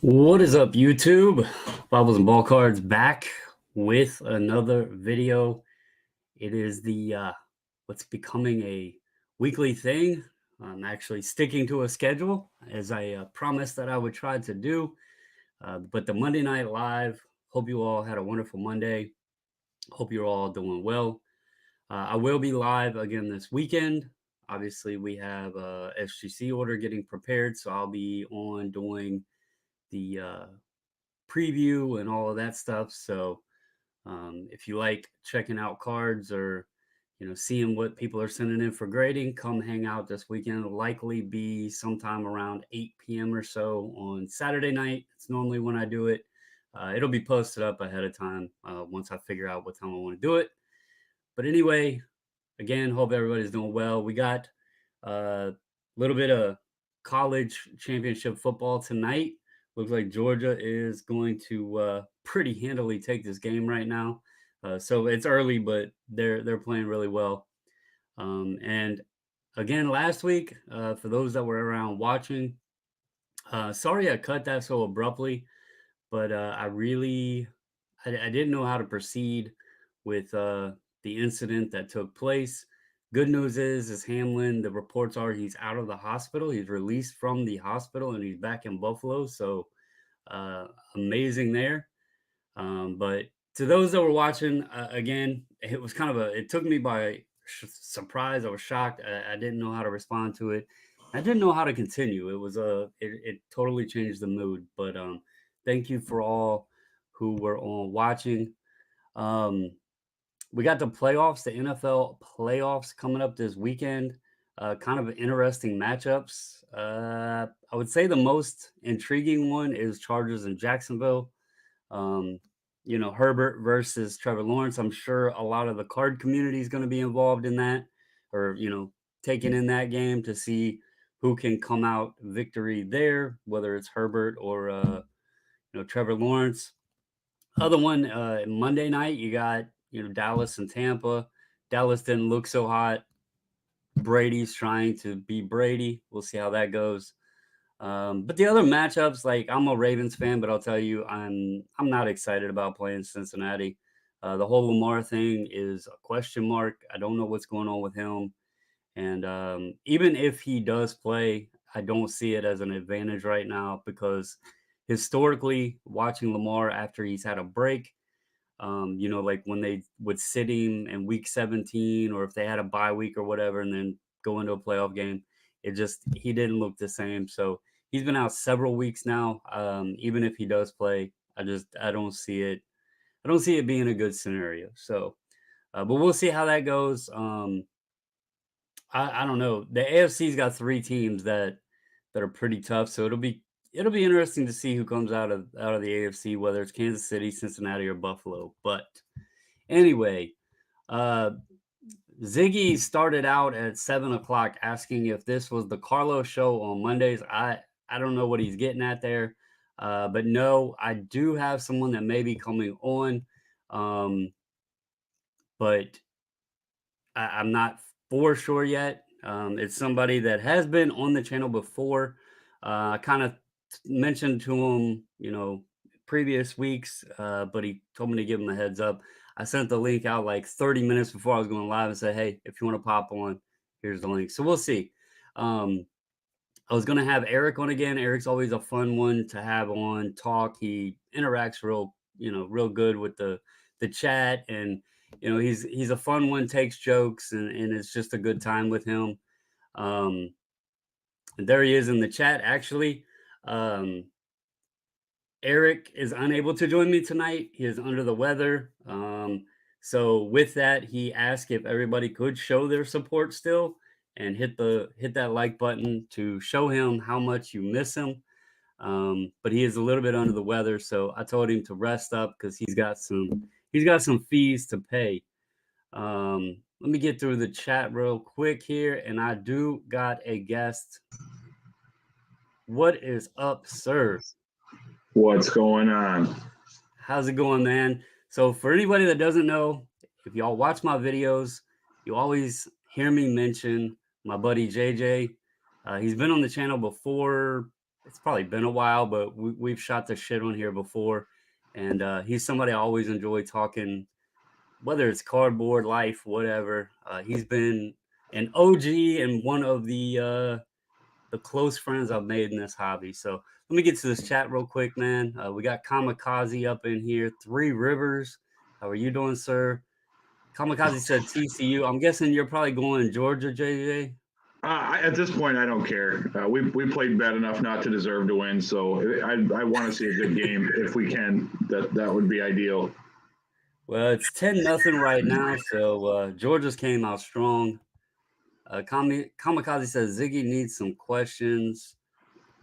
What is up, YouTube? Bobbles and Ball Cards back with another video. It is the what's becoming a weekly thing. I'm actually sticking to a schedule as I promised that I would try to do. But the Monday Night Live. Hope you all had a wonderful Monday. Hope you're all doing well. I will be live again this weekend. Obviously, we have a SGC order getting prepared, so I'll be on doing the preview and all of that stuff. So if you like checking out cards or seeing what people are sending in for grading, come hang out this weekend. It'll likely be sometime around 8 p.m. or so on Saturday night. It's normally when I do it. It'll be posted up ahead of time once I figure out what time I want to do it. But anyway, again, hope everybody's doing well. We got a little bit of college championship football tonight. Looks like Georgia is going to pretty handily take this game right now. So it's early, but they're playing really well. And again, last week, for those that were around watching, sorry I cut that so abruptly, but I didn't know how to proceed with the incident that took place. Good news is Hamlin. The reports are he's out of the hospital. He's released from the hospital and he's back in Buffalo. So amazing there. But to those that were watching, again, it was kind of it took me by surprise. I was shocked. I didn't know how to respond to it. I didn't know how to continue. It totally changed the mood. But thank you for all who were on watching. Um, we got the playoffs, the NFL playoffs coming up this weekend. Kind of interesting matchups. I would say the most intriguing one is Chargers and Jacksonville. Um, Herbert versus Trevor Lawrence. I'm sure a lot of the card community is going to be involved in that, or taking in that game to see who can come out victory there, whether it's Herbert or Trevor Lawrence. Other one, Monday night, you got Dallas and Tampa. Dallas didn't look so hot. Brady's trying to be Brady. We'll see how that goes. But the other matchups, like I'm a Ravens fan, but I'll tell you, I'm not excited about playing Cincinnati. The whole Lamar thing is a question mark. I don't know what's going on with him, and even if he does play, I don't see it as an advantage right now because historically, watching Lamar after he's had a break, like when they would sit him in week 17 or if they had a bye week or whatever, and then go into a playoff game, he didn't look the same. So he's been out several weeks now. Even if he does play, I don't see it. I don't see it being a good scenario. So, but we'll see how that goes. I don't know. The AFC's got three teams that are pretty tough. So it'll be interesting to see who comes out of the AFC, whether it's Kansas City, Cincinnati, or Buffalo. But anyway, uh, Ziggy started out at 7 o'clock asking if this was the Carlos show on Mondays. I don't know what he's getting at there, but no, I do have someone that may be coming on, but I'm not for sure yet. It's somebody that has been on the channel before. I kind of mentioned to him, previous weeks, but he told me to give him a heads up. I sent the link out like 30 minutes before I was going live and said, hey, if you want to pop on, here's the link. So we'll see. I was going to have Eric on again. Eric's always a fun one to have on talk. He interacts real good with the chat, and he's a fun one, takes jokes, and it's just a good time with him. And there he is in the chat, actually. Eric is unable to join me tonight. He is under the weather. So with that, he asked if everybody could show their support still and hit that like button to show him how much you miss him. But he is a little bit under the weather, so I told him to rest up because he's got some fees to pay. Let me get through the chat real quick here, and I do got a guest. What is up, sir? What's going on? How's it going, man? So for anybody that doesn't know, if y'all watch my videos, you always hear me mention my buddy JJ. He's been on the channel before. it's probably been a while, but we've shot the shit on here before, and he's somebody I always enjoy talking, whether it's cardboard life, whatever. He's been an OG and one of the close friends I've made in this hobby. So let me get to this chat real quick, man. We got Kamikaze up in here. Three Rivers, how are you doing, sir? Kamikaze said TCU. I'm guessing you're probably going Georgia, JJ. At this point, I don't care. We played bad enough not to deserve to win, so I want to see a good game if we can. That would be ideal. Well, it's 10-0 right now, so Georgia's came out strong. Kamikaze says Ziggy needs some questions.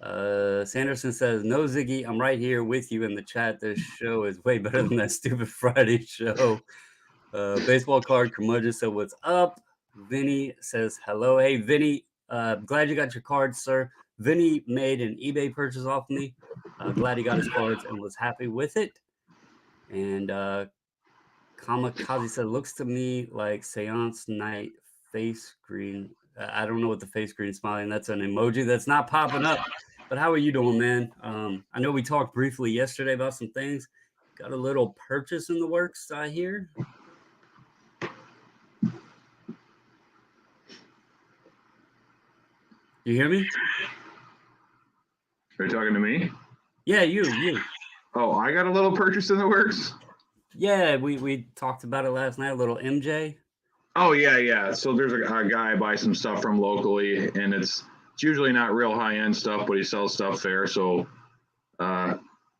Sanderson says, no, Ziggy, I'm right here with you in the chat. This show is way better than that stupid Friday show. Baseball card curmudgeon said, what's up? Vinny says, hello. Hey, Vinny, glad you got your cards, sir. Vinny made an eBay purchase off me. Glad he got his cards and was happy with it. And Kamikaze said, looks to me like Seance Night face green. I don't know what the face green smiling. That's an emoji that's not popping up. But how are you doing, man? I know we talked briefly yesterday about some things. Got a little purchase in the works, I hear. You hear me? Are you talking to me? Yeah, you. Oh, I got a little purchase in the works. Yeah, we talked about it last night. A little MJ. Oh yeah. So there's a guy I buy some stuff from locally, and it's usually not real high end stuff, but he sells stuff there. So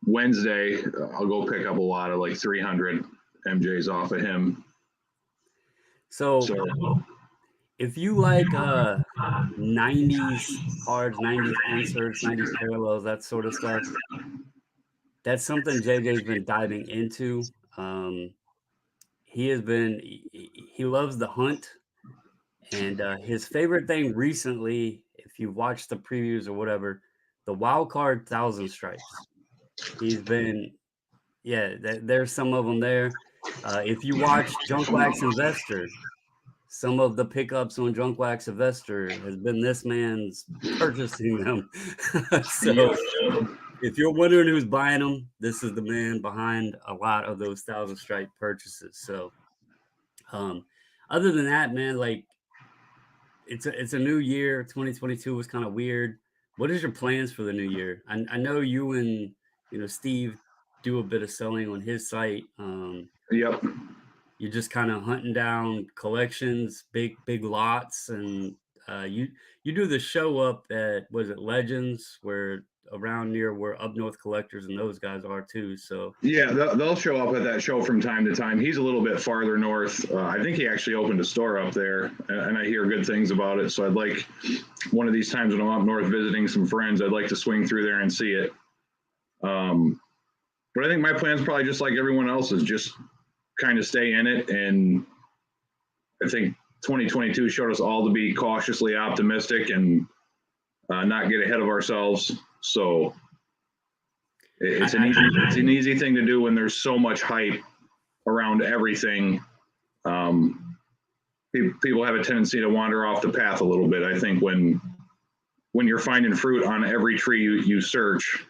Wednesday, I'll go pick up a lot of like 300 MJs off of him. So if you like 90s cards, 90s inserts, 90s parallels, that sort of stuff, that's something JJ's been diving into. He loves the hunt, and his favorite thing recently, if you watch the previews or whatever, the wild card Thousand Stripes. He's been, there's some of them there. If you watch Junk Wax Investor, some of the pickups on Junk Wax Investor has been this man's purchasing them. So if you're wondering who's buying them, this is the man behind a lot of those Thousand Stripe purchases. So other than that, man, like it's a new year. 2022 was kind of weird. What is your plans for the new year? I know you and Steve do a bit of selling on his site. Yep. You're just kind of hunting down collections, big lots, and you do the show up at, was it Legends, where around near where Up North Collectors and those guys are too. So yeah, they'll show up at that show from time to time. He's a little bit farther north. I think he actually opened a store up there, and I hear good things about it. So I'd like one of these times when I'm up north visiting some friends, I'd like to swing through there and see it. But I think my plan's probably just like everyone else's, just kind of stay in it. And I think 2022 showed us all to be cautiously optimistic and not get ahead of ourselves. So it's an easy thing to do when there's so much hype around everything. People have a tendency to wander off the path a little bit. I think when you're finding fruit on every tree you search,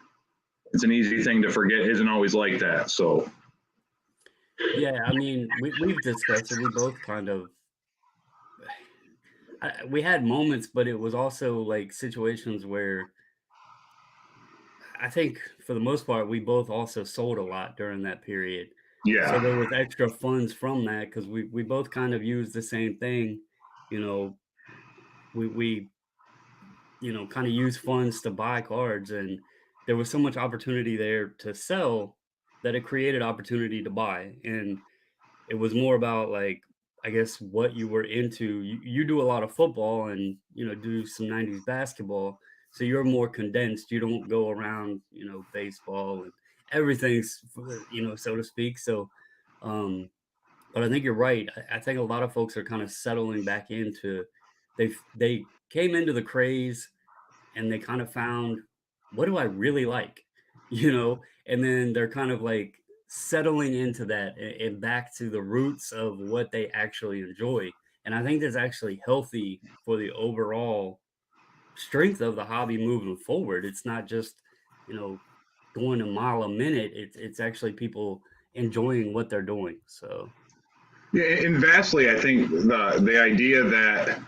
it's an easy thing to forget. It isn't always like that. So yeah, I mean, we've discussed it. We both kind of we had moments, but it was also like situations where I think for the most part we both also sold a lot during that period. yeah. So there was extra funds from that because we both kind of used the same thing. You know, we kind of use funds to buy cards, and there was so much opportunity there to sell that it created opportunity to buy. And it was more about, like, I guess what you were into. You do a lot of football and do some 90s basketball, so you're more condensed. You don't go around baseball and everything's so to speak. So but I think you're right. I think a lot of folks are kind of settling back into, they came into the craze and they kind of found, what do I really like? And then they're kind of like settling into that and back to the roots of what they actually enjoy. And I think that's actually healthy for the overall strength of the hobby moving forward. It's not just, going a mile a minute. It's actually people enjoying what they're doing. So Yeah, and vastly, I think the idea that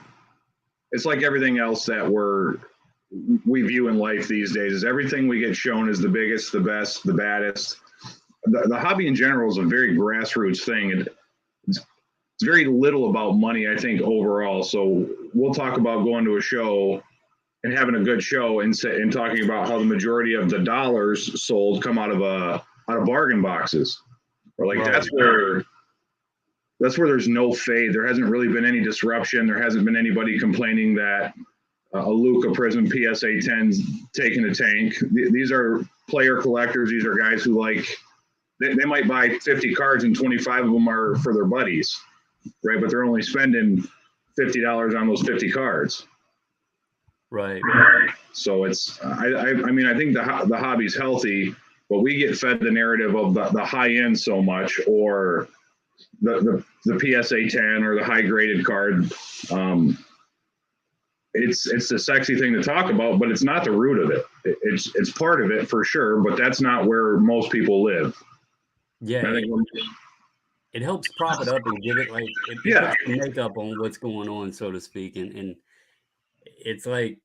it's like everything else that we view in life these days is everything we get shown is the biggest, the best, the baddest. The hobby in general is a very grassroots thing. It's very little about money, I think, overall. So we'll talk about going to a show and having a good show and talking about how the majority of the dollars sold come out of bargain boxes. Or like Right. that's where there's no fade. There hasn't really been any disruption. There hasn't been anybody complaining that a Luca Prism PSA 10's taking a tank. These are player collectors. These are guys who they might buy 50 cards and 25 of them are for their buddies, right? But they're only spending $50 on those 50 cards. Right. So it's, I mean, I think the hobby's healthy, but we get fed the narrative of the high end so much, or the PSA 10 or the high graded card. It's the sexy thing to talk about, but it's not the root of it. It's part of it for sure, but that's not where most people live. Yeah. I think it helps prop it up and give it it puts the makeup on what's going on, so to speak. And it's like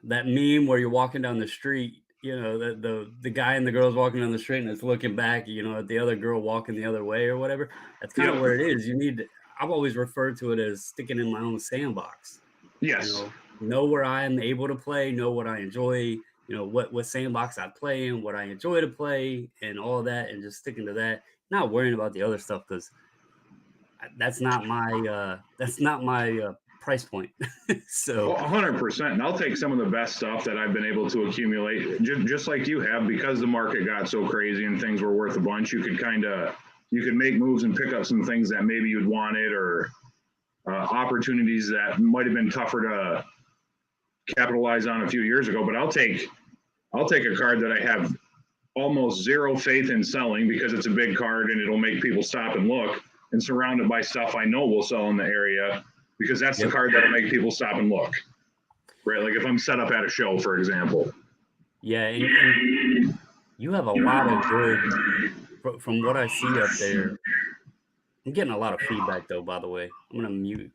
that meme where you're walking down the street, the guy and the girl's walking down the street and it's looking back, at the other girl walking the other way or whatever. That's kind of where it is. I've always referred to it as sticking in my own sandbox. Yes. Know where I am able to play, know what I enjoy, what sandbox I play in, what I enjoy to play, and all of that, and just sticking to that, not worrying about the other stuff, because that's not my price point. So 100%. And I'll take some of the best stuff that I've been able to accumulate, just like you have, because the market got so crazy and things were worth a bunch. You could make moves and pick up some things that maybe you'd wanted, or opportunities that might have been tougher to capitalize on a few years ago. But I'll take a card that I have almost zero faith in selling because it's a big card and it'll make people stop and look, and surrounded by stuff I know will sell in the area because that's the card that'll make people stop and look. Right? Like if I'm set up at a show, for example. Yeah, and you have a lot of good, from what I see up there. I'm getting a lot of feedback though, by the way. I'm gonna mute.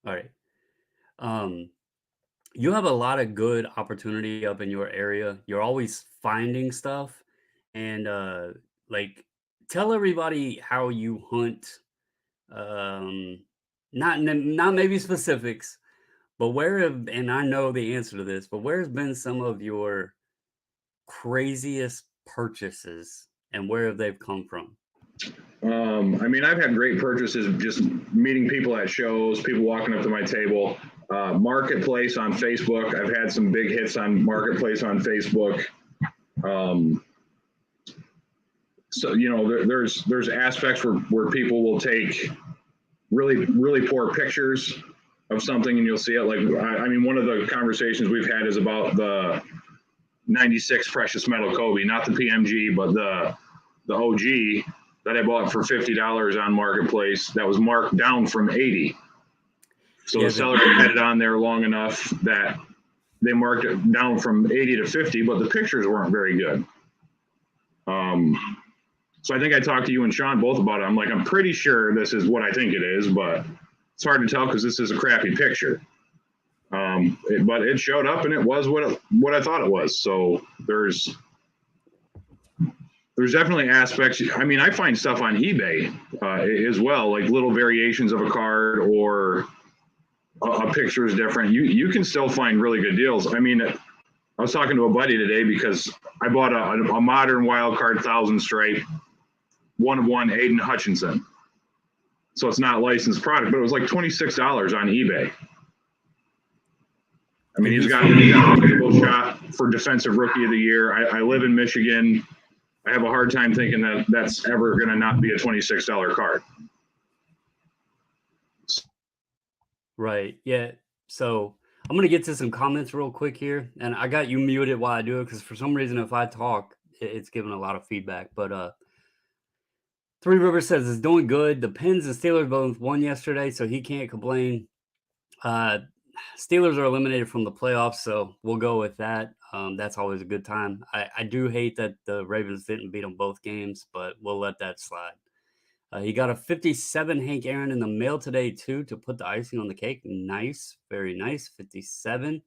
All right. You have a lot of good opportunity up in your area. You're always finding stuff, and tell everybody how you hunt. Not maybe specifics, but and I know the answer to this, but where's been some of your craziest purchases and where have they come from? I mean, I've had great purchases just meeting people at shows, people walking up to my table. Marketplace on Facebook. I've had some big hits on Marketplace on Facebook. So, there's aspects where people will take really, really poor pictures of something and you'll see it. Like, I mean, one of the conversations we've had is about the 96 precious metal Kobe, not the PMG, but the OG that I bought for $50 on Marketplace that was marked down from 80. So the seller had it on there long enough that they marked it down from 80 to 50, but the pictures weren't very good. So I think I talked to you and Sean both about it. I'm like, I'm pretty sure this is what I think it is, but it's hard to tell because this is a crappy picture. But it showed up and it was what I thought it was. So there's definitely aspects. I mean, I find stuff on eBay as well, like little variations of a card or a picture is different. You can still find really good deals. I mean, I was talking to a buddy today because I bought a modern wild card 1000 stripe, 1/1 Aiden Hutchinson. So it's not licensed product, but it was like $26 on eBay. I mean, he's got a reasonable shot for defensive rookie of the year. I live in Michigan. I have a hard time thinking that that's ever going to not be a $26 card. Right. Yeah. So I'm going to get to some comments real quick here. And I got you muted while I do it because for some reason, if I talk, it's giving a lot of feedback. But Three Rivers says it's doing good. The Pens and Steelers both won yesterday, so he can't complain. Steelers are eliminated from the playoffs, so we'll go with that. That's always a good time. I do hate that the Ravens didn't beat them both games, but we'll let that slide. He got a 57 Hank Aaron in the mail today, too, to put the icing on the cake. Nice. Very nice. 57.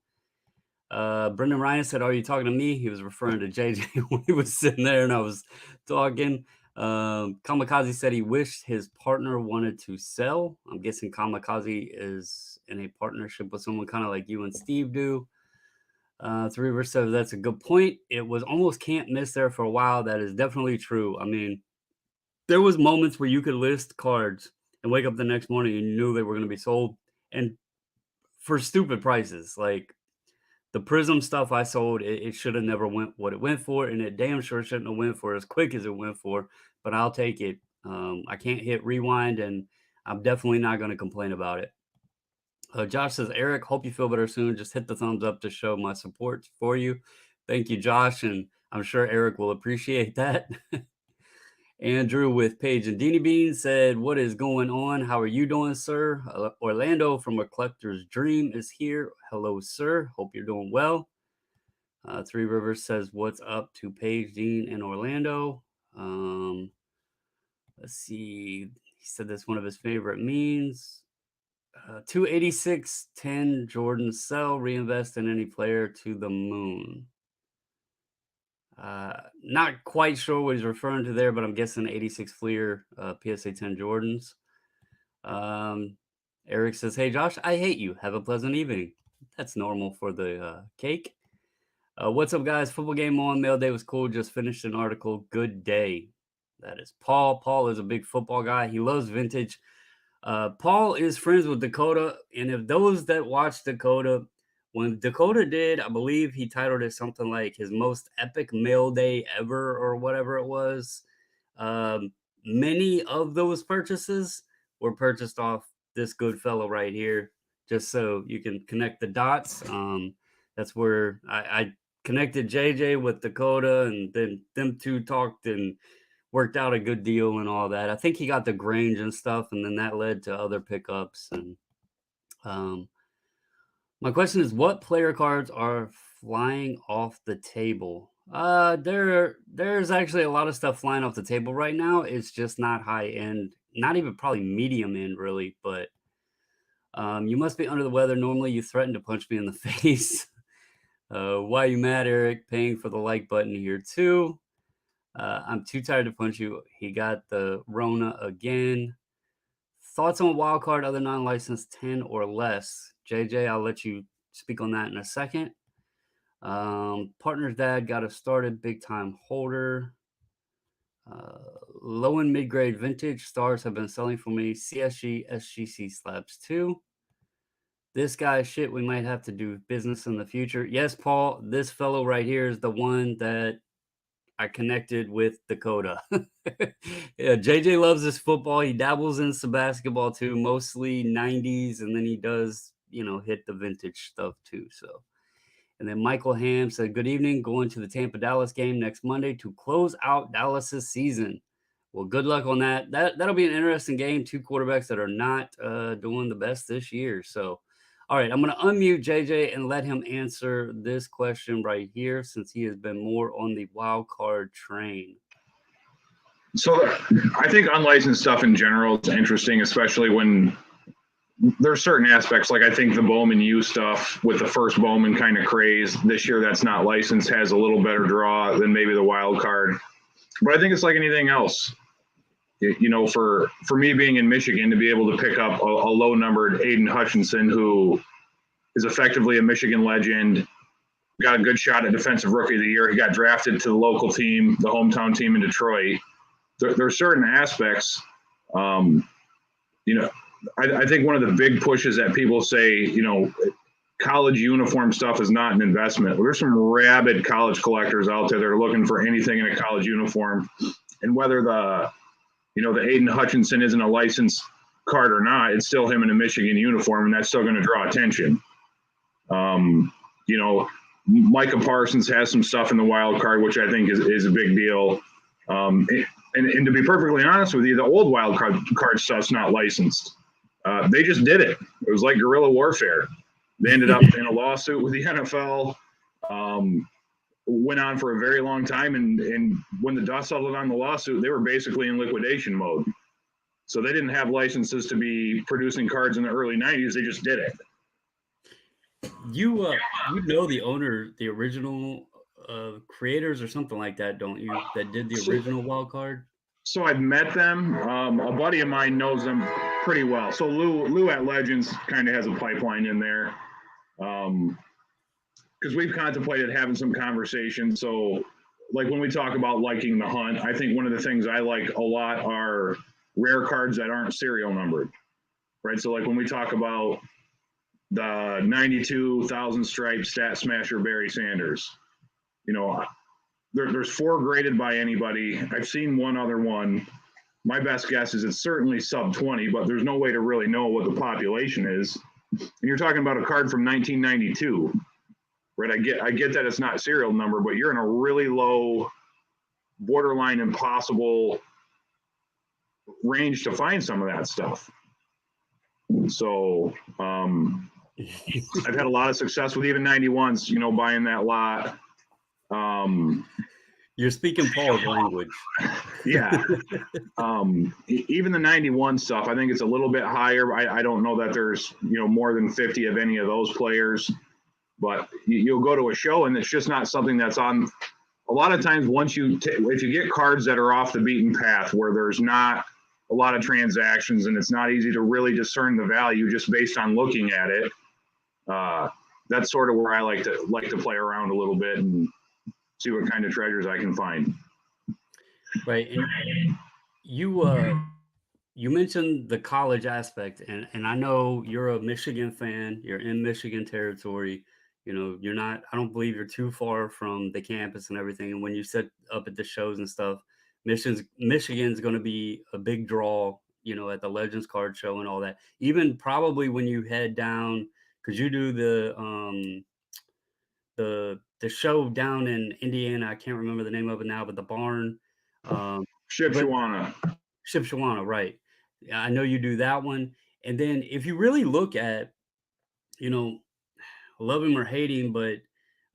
Brendan Ryan said, "Are you talking to me?" He was referring to JJ when he was sitting there and I was talking. Kamikaze said he wished his partner wanted to sell. I'm guessing Kamikaze is in a partnership with someone kind of like you and Steve do. Three Rivers says that's a good point. It was almost can't miss there for a while. That is definitely true. I mean, there was moments where you could list cards and wake up the next morning and you knew they were going to be sold, and for stupid prices. Like the Prism stuff I sold, it should have never went what it went for, and it damn sure shouldn't have went for as quick as it went for, but I'll take it. I can't hit rewind, and I'm definitely not going to complain about it. Josh says, "Eric, hope you feel better soon. Just hit the thumbs up to show my support for you." Thank you, Josh, and I'm sure Eric will appreciate that. Andrew with Paige and Deanie Bean said, "What is going on? How are you doing, sir?" Orlando from A Collector's Dream is here. Hello, sir. Hope you're doing well. Three Rivers says, "What's up to Paige, Dean, and Orlando?" Let's see. He said that's one of his favorite memes. 286-10 Jordan sell, reinvest in any player to the moon. Not quite sure what he's referring to there, but I'm guessing 86 Fleer, PSA 10 Jordans. Eric says, "Hey, Josh, I hate you. Have a pleasant evening." That's normal for the cake. What's up, guys? Football game on. Mail day was cool. Just finished an article. Good day. That is Paul. Paul is a big football guy. He loves vintage. Paul is friends with Dakota, and if those that watch Dakota, when Dakota did, I believe he titled it something like his most epic mail day ever or whatever it was. Many of those purchases were purchased off this good fellow right here, just so you can connect the dots. That's where I connected JJ with Dakota, and then them two talked and worked out a good deal and all that. I think he got the Grange and stuff, and then that led to other pickups. And my question is, what player cards are flying off the table? There's actually a lot of stuff flying off the table right now. It's just not high end, not even probably medium end, really. But you must be under the weather. Normally, you threaten to punch me in the face. Why you mad, Eric? Paying for the like button here too. I'm too tired to punch you. He got the Rona again. Thoughts on wild card other non-licensed 10 or less? JJ, I'll let you speak on that in a second. Partner's dad got us started. Big time holder. Low and mid-grade vintage stars have been selling for me. CSG, SGC slabs too. This guy, shit, we might have to do business in the future. Yes, Paul, this fellow right here is the one that I connected with Dakota. Yeah, JJ loves his football. He dabbles in some basketball too, mostly 90s, and then he does, hit the vintage stuff too. So, and then Michael Ham said, "Good evening. Going to the Tampa Dallas game next Monday to close out Dallas's season." Well, good luck on that. That'll be an interesting game. Two quarterbacks that are not doing the best this year. So, all right, I'm going to unmute JJ and let him answer this question right here, since he has been more on the wild card train. So I think unlicensed stuff in general is interesting, especially when there's certain aspects. Like I think the Bowman U stuff with the first Bowman kind of craze this year that's not licensed has a little better draw than maybe the wild card. But I think it's like anything else. For me being in Michigan, to be able to pick up a low-numbered Aiden Hutchinson, who is effectively a Michigan legend, got a good shot at Defensive Rookie of the Year. He got drafted to the local team, the hometown team in Detroit. There are certain aspects, I think one of the big pushes that people say, college uniform stuff is not an investment. There's some rabid college collectors out there that are looking for anything in a college uniform, and whether the Aiden Hutchinson isn't a licensed card or not, it's still him in a Michigan uniform, and that's still going to draw attention. Micah Parsons has some stuff in the wild card, which I think is a big deal. And and to be perfectly honest with you, the old wild card stuff's not licensed. They just did it. It was like guerrilla warfare. They ended up in a lawsuit with the NFL. Went on for a very long time, and when the dust settled on the lawsuit, they were basically in liquidation mode. So they didn't have licenses to be producing cards in the early 90s. They just did it. You know the owner, the original creators or something like that, don't you? That did the original wild card. So I've met them. A buddy of mine knows them pretty well. So Lou at Legends kind of has a pipeline in there. Because we've contemplated having some conversations. So like when we talk about liking the hunt, I think one of the things I like a lot are rare cards that aren't serial numbered, right? So like when we talk about the 92,000 stripe Stat Smasher Barry Sanders, there's 4 graded by anybody. I've seen one other one. My best guess is it's certainly sub 20, but there's no way to really know what the population is. And you're talking about a card from 1992, right? I get that it's not serial number, but you're in a really low, borderline impossible range to find some of that stuff. So I've had a lot of success with even 91s, buying that lot. You're speaking Paul's language. Yeah. Even the 91 stuff, I think it's a little bit higher. I don't know that there's, more than 50 of any of those players, but you'll go to a show and it's just not something that's on. A lot of times if you get cards that are off the beaten path where there's not a lot of transactions and it's not easy to really discern the value just based on looking at it, that's sort of where I like to play around a little bit and see what kind of treasures I can find. Right. And you mentioned the college aspect, and I know you're a Michigan fan. You're in Michigan territory. You're not, I don't believe you're too far from the campus and everything. And when you set up at the shows and stuff, Michigan's going to be a big draw, at the Legends card show and all that. Even probably when you head down, because you do the show down in Indiana. I can't remember the name of it now, but the barn. Shipshewana, right. I know you do that one. And then if you really look at, love him or hate him, but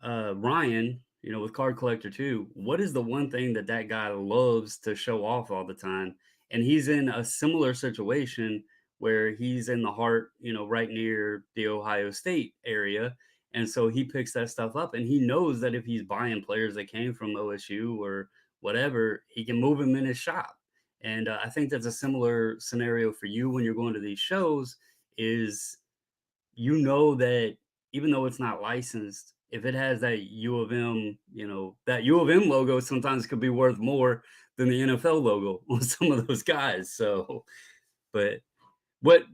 Ryan, with Card Collector 2, what is the one thing that guy loves to show off all the time? And he's in a similar situation where he's in the heart, right near the Ohio State area. And so he picks that stuff up, and he knows that if he's buying players that came from OSU or whatever, he can move them in his shop. And I think that's a similar scenario for you when you're going to these shows is, that even though it's not licensed, if it has that U of M, that U of M logo sometimes could be worth more than the NFL logo on some of those guys. So, but what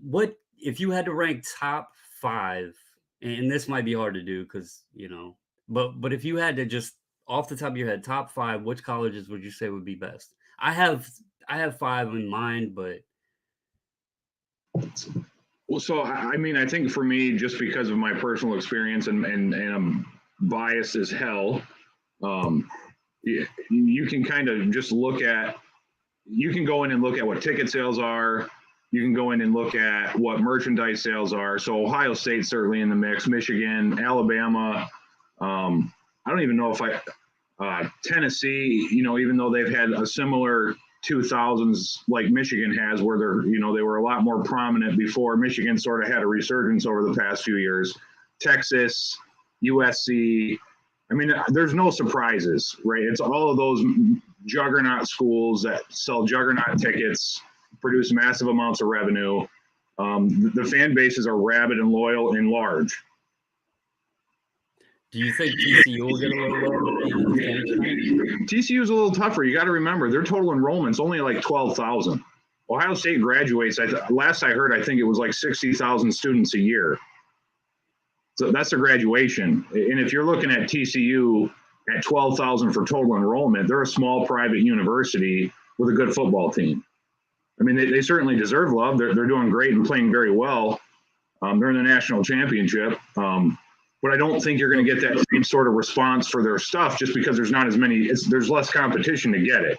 if you had to rank top 5, and this might be hard to do because, but if you had to just off the top of your head, top 5, which colleges would you say would be best? I have 5 in mind, but. Well, so, I think for me, just because of my personal experience and I'm biased as hell, you can kind of just you can go in and look at what ticket sales are. You can go in and look at what merchandise sales are. So Ohio State certainly in the mix, Michigan, Alabama. I don't even know if Tennessee, even though they've had a similar 2000s like Michigan has, where they were a lot more prominent before. Michigan sort of had a resurgence over the past few years. Texas, USC. There's no surprises, right? It's all of those juggernaut schools that sell juggernaut tickets, produce massive amounts of revenue. The fan bases are rabid and loyal and large. Do you think TCU will get a little love? TCU is a little tougher. You got to remember their total enrollment's only like 12,000. Ohio State graduates. Last I heard, I think it was like 60,000 students a year. So that's their graduation. And if you're looking at TCU at 12,000 for total enrollment, they're a small private university with a good football team. They certainly deserve love. They're doing great and playing very well. They're in the national championship. But I don't think you're going to get that same sort of response for their stuff just because there's not as many. There's less competition to get it.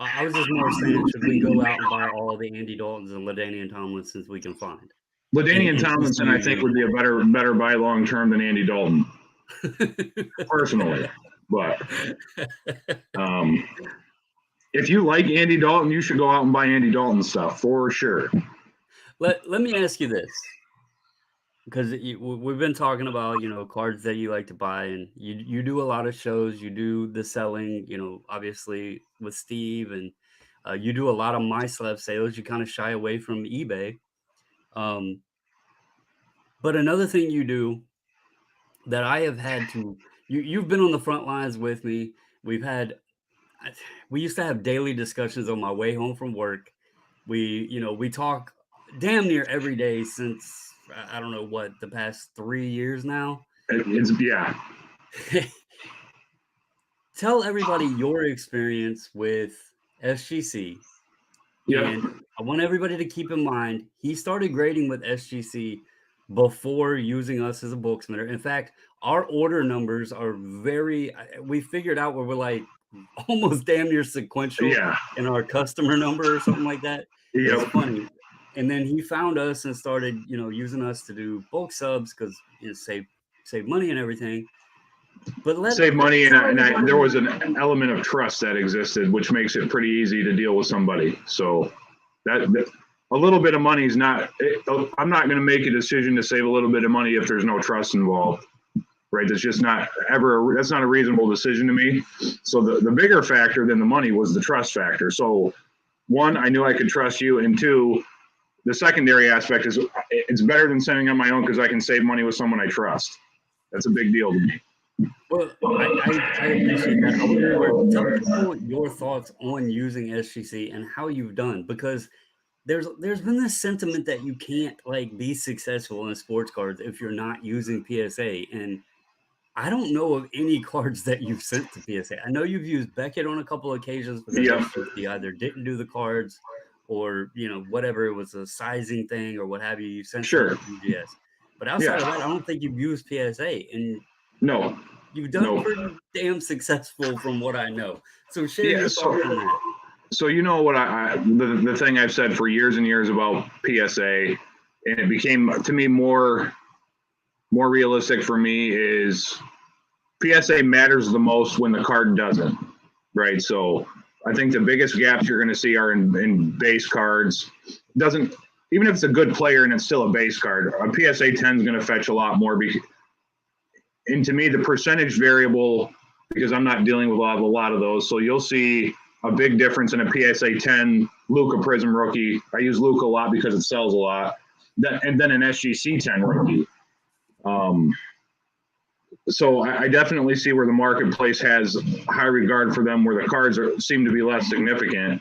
I was just more saying, should we go out and buy all the Andy Daltons and LaDainian Tomlinsons we can find? LaDainian In Tomlinson, I think, would be a better buy long term than Andy Dalton, personally. But if you like Andy Dalton, you should go out and buy Andy Dalton stuff for sure. Let me ask you this, because we've been talking about, cards that you like to buy, and you do a lot of shows, you do the selling, obviously with Steve, and you do a lot of MySlab sales. You kind of shy away from eBay. But another thing you do that I have had to, you've been on the front lines with me. We used to have daily discussions on my way home from work. We talk damn near every day since I don't know what, the past 3 years now. Yeah. Tell everybody your experience with SGC. Yeah. And I want everybody to keep in mind, he started grading with SGC before using us as a Booksmith. In fact, our order numbers are we figured out where we're like almost damn near sequential in our customer number or something like that. Yep. It's funny. And then he found us and started, using us to do bulk subs because save money and everything. But save money, and there was an element of trust that existed, which makes it pretty easy to deal with somebody. So that a little bit of money is not. I'm not going to make a decision to save a little bit of money if there's no trust involved, right? That's just not ever. That's not a reasonable decision to me. So the bigger factor than the money was the trust factor. So one, I knew I could trust you, and two, the secondary aspect is it's better than sending on my own because I can save money with someone I trust. That's a big deal to me. Well, I appreciate that. Tell people your thoughts on using SGC and how you've done, because there's been this sentiment that you can't be successful in sports cards if you're not using PSA, and I don't know of any cards that you've sent to PSA. I know you've used Beckett on a couple of occasions because SGC either didn't do the cards or whatever, it was a sizing thing or what have you. You sent to UGS, but outside of that, I don't think you've used PSA. And no. You've done pretty damn successful from what I know. So share your thoughts on that. So what the thing I've said for years and years about PSA, and it became to me more realistic for me, is PSA matters the most when the card doesn't, right? So I think the biggest gaps you're going to see are in base cards. Even if it's a good player and it's still a base card, a PSA 10 is going to fetch a lot more. And to me, the percentage variable, because I'm not dealing with a lot of those, so you'll see a big difference in a PSA 10 Luka Prism rookie. I use Luka a lot because it sells a lot. And then an SGC 10 rookie. So I definitely see where the marketplace has high regard for them, where the cards seem to be less significant.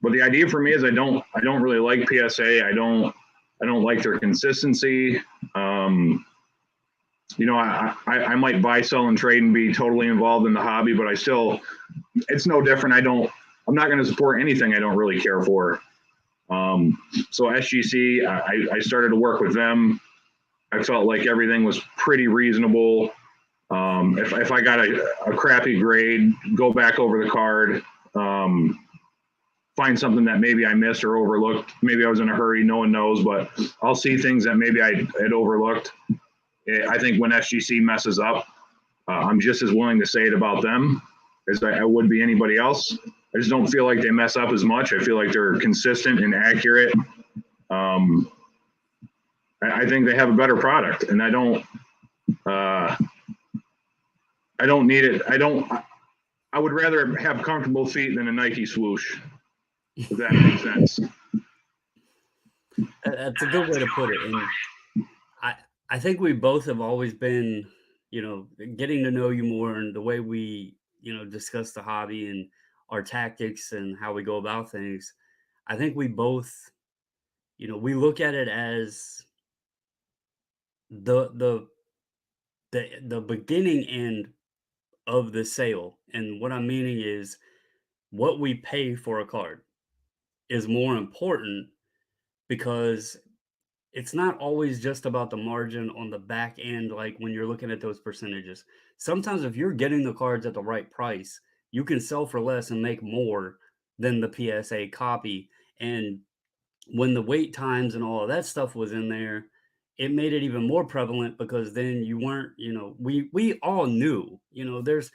But the idea for me is I don't really like PSA. I don't like their consistency. I might buy, sell, and trade and be totally involved in the hobby, but it's no different. I'm not going to support anything I don't really care for. So SGC, I started to work with them. I felt like everything was pretty reasonable. If I got a crappy grade, go back over the card, find something that maybe I missed or overlooked. Maybe I was in a hurry, no one knows, but I'll see things that maybe I had overlooked. I think when SGC messes up, I'm just as willing to say it about them as I would be anybody else. I just don't feel like they mess up as much. I feel like they're consistent and accurate. I think they have a better product, and I don't need it. I would rather have comfortable feet than a Nike swoosh, if that makes sense. That's a good way to put it. And I think we both have always been, getting to know you more, and the way we, discuss the hobby and our tactics and how we go about things. I think we both, we look at it as the beginning end of the sale. And what I'm meaning is what we pay for a card is more important, because it's not always just about the margin on the back end. Like when you're looking at those percentages, sometimes if you're getting the cards at the right price, you can sell for less and make more than the PSA copy. And when the wait times and all of that stuff was in there, it made it even more prevalent because then you weren't, we all knew, there's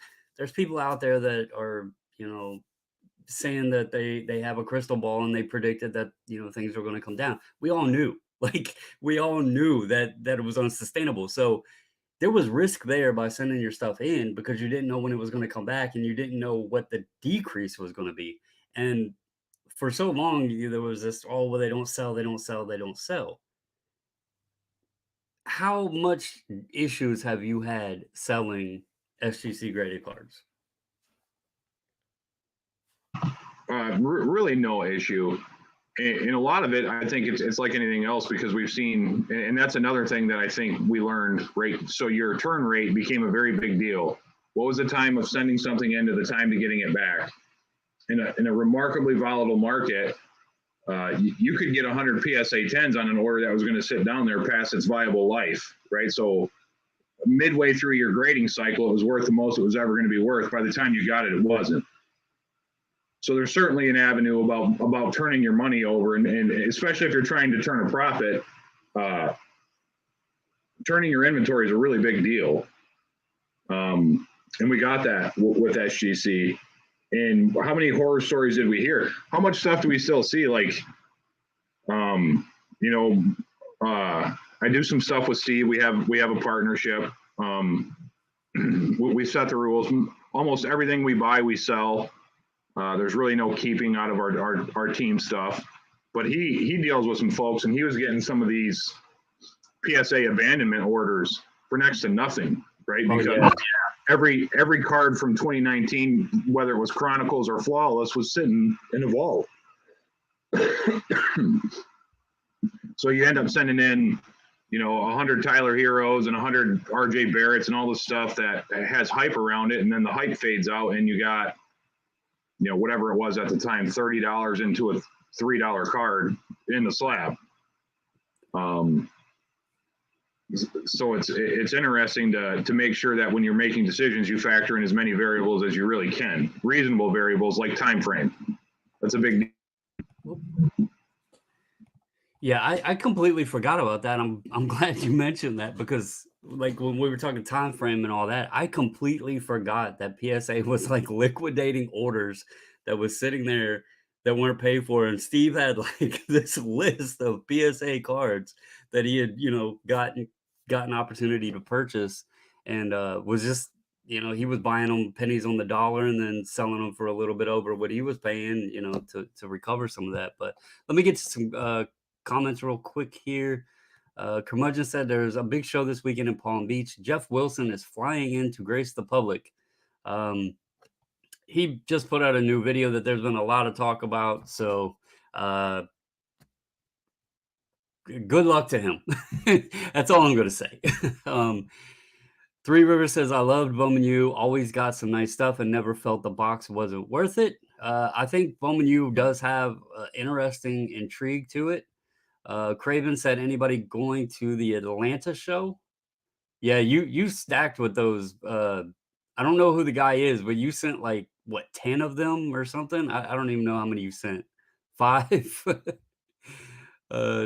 people out there that are, saying that they have a crystal ball and they predicted that, things were going to come down. We all knew. Like we all knew that it was unsustainable. So there was risk there by sending your stuff in because you didn't know when it was going to come back and you didn't know what the decrease was going to be. And for so long, there was this, oh, well, they don't sell, they don't sell, they don't sell. How much issues have you had selling SGC graded cards? Really no issue. And a lot of it, I think it's like anything else because we've seen, and that's another thing that I think we learned, right? So your return rate became a very big deal. What was the time of sending something in to the time to getting it back? In a remarkably volatile market, you could get 100 PSA 10s on an order that was going to sit down there past its viable life, right? So midway through your grading cycle, it was worth the most it was ever going to be worth. By the time you got it, it wasn't. So there's certainly an avenue about turning your money over, and especially if you're trying to turn a profit, turning your inventory is a really big deal. And we got that with SGC. And how many horror stories did we hear? How much stuff do we still see? Like, I do some stuff with Steve. We have a partnership. We set the rules. Almost everything we buy, we sell. There's really no keeping out of our team stuff, but he deals with some folks, and he was getting some of these PSA abandonment orders for next to nothing, right? Because every card from 2019, whether it was Chronicles or Flawless, was sitting in a vault. So you end up sending in, 100 Tyler Heroes and 100 RJ Barretts and all this stuff that has hype around it, and then the hype fades out, and you got whatever it was at the time, $30 into a $3 card in the slab. So it's interesting to make sure that when you're making decisions, you factor in as many variables as you really can. Reasonable variables like time frame. That's a big deal. Yeah, I completely forgot about that. I'm glad you mentioned that because like when we were talking time frame and all that, I completely forgot that PSA was like liquidating orders that was sitting there that weren't paid for. And Steve had like this list of PSA cards that he had, gotten opportunity to purchase and was just, he was buying them pennies on the dollar and then selling them for a little bit over what he was paying, to recover some of that. But let me get to some comments real quick here. Curmudgeon said there's a big show this weekend in Palm Beach. Jeff Wilson is flying in to grace the public. He just put out a new video that there's been a lot of talk about. So good luck to him. That's all I'm going to say. Three Rivers says, I loved Bowman always got some nice stuff and never felt the box wasn't worth it. I think Bowman does have interesting intrigue to it. Craven said, anybody going to the Atlanta show? Yeah, you stacked with those. I don't know who the guy is, but you sent like what 10 of them or something. I don't even know how many you sent. 5.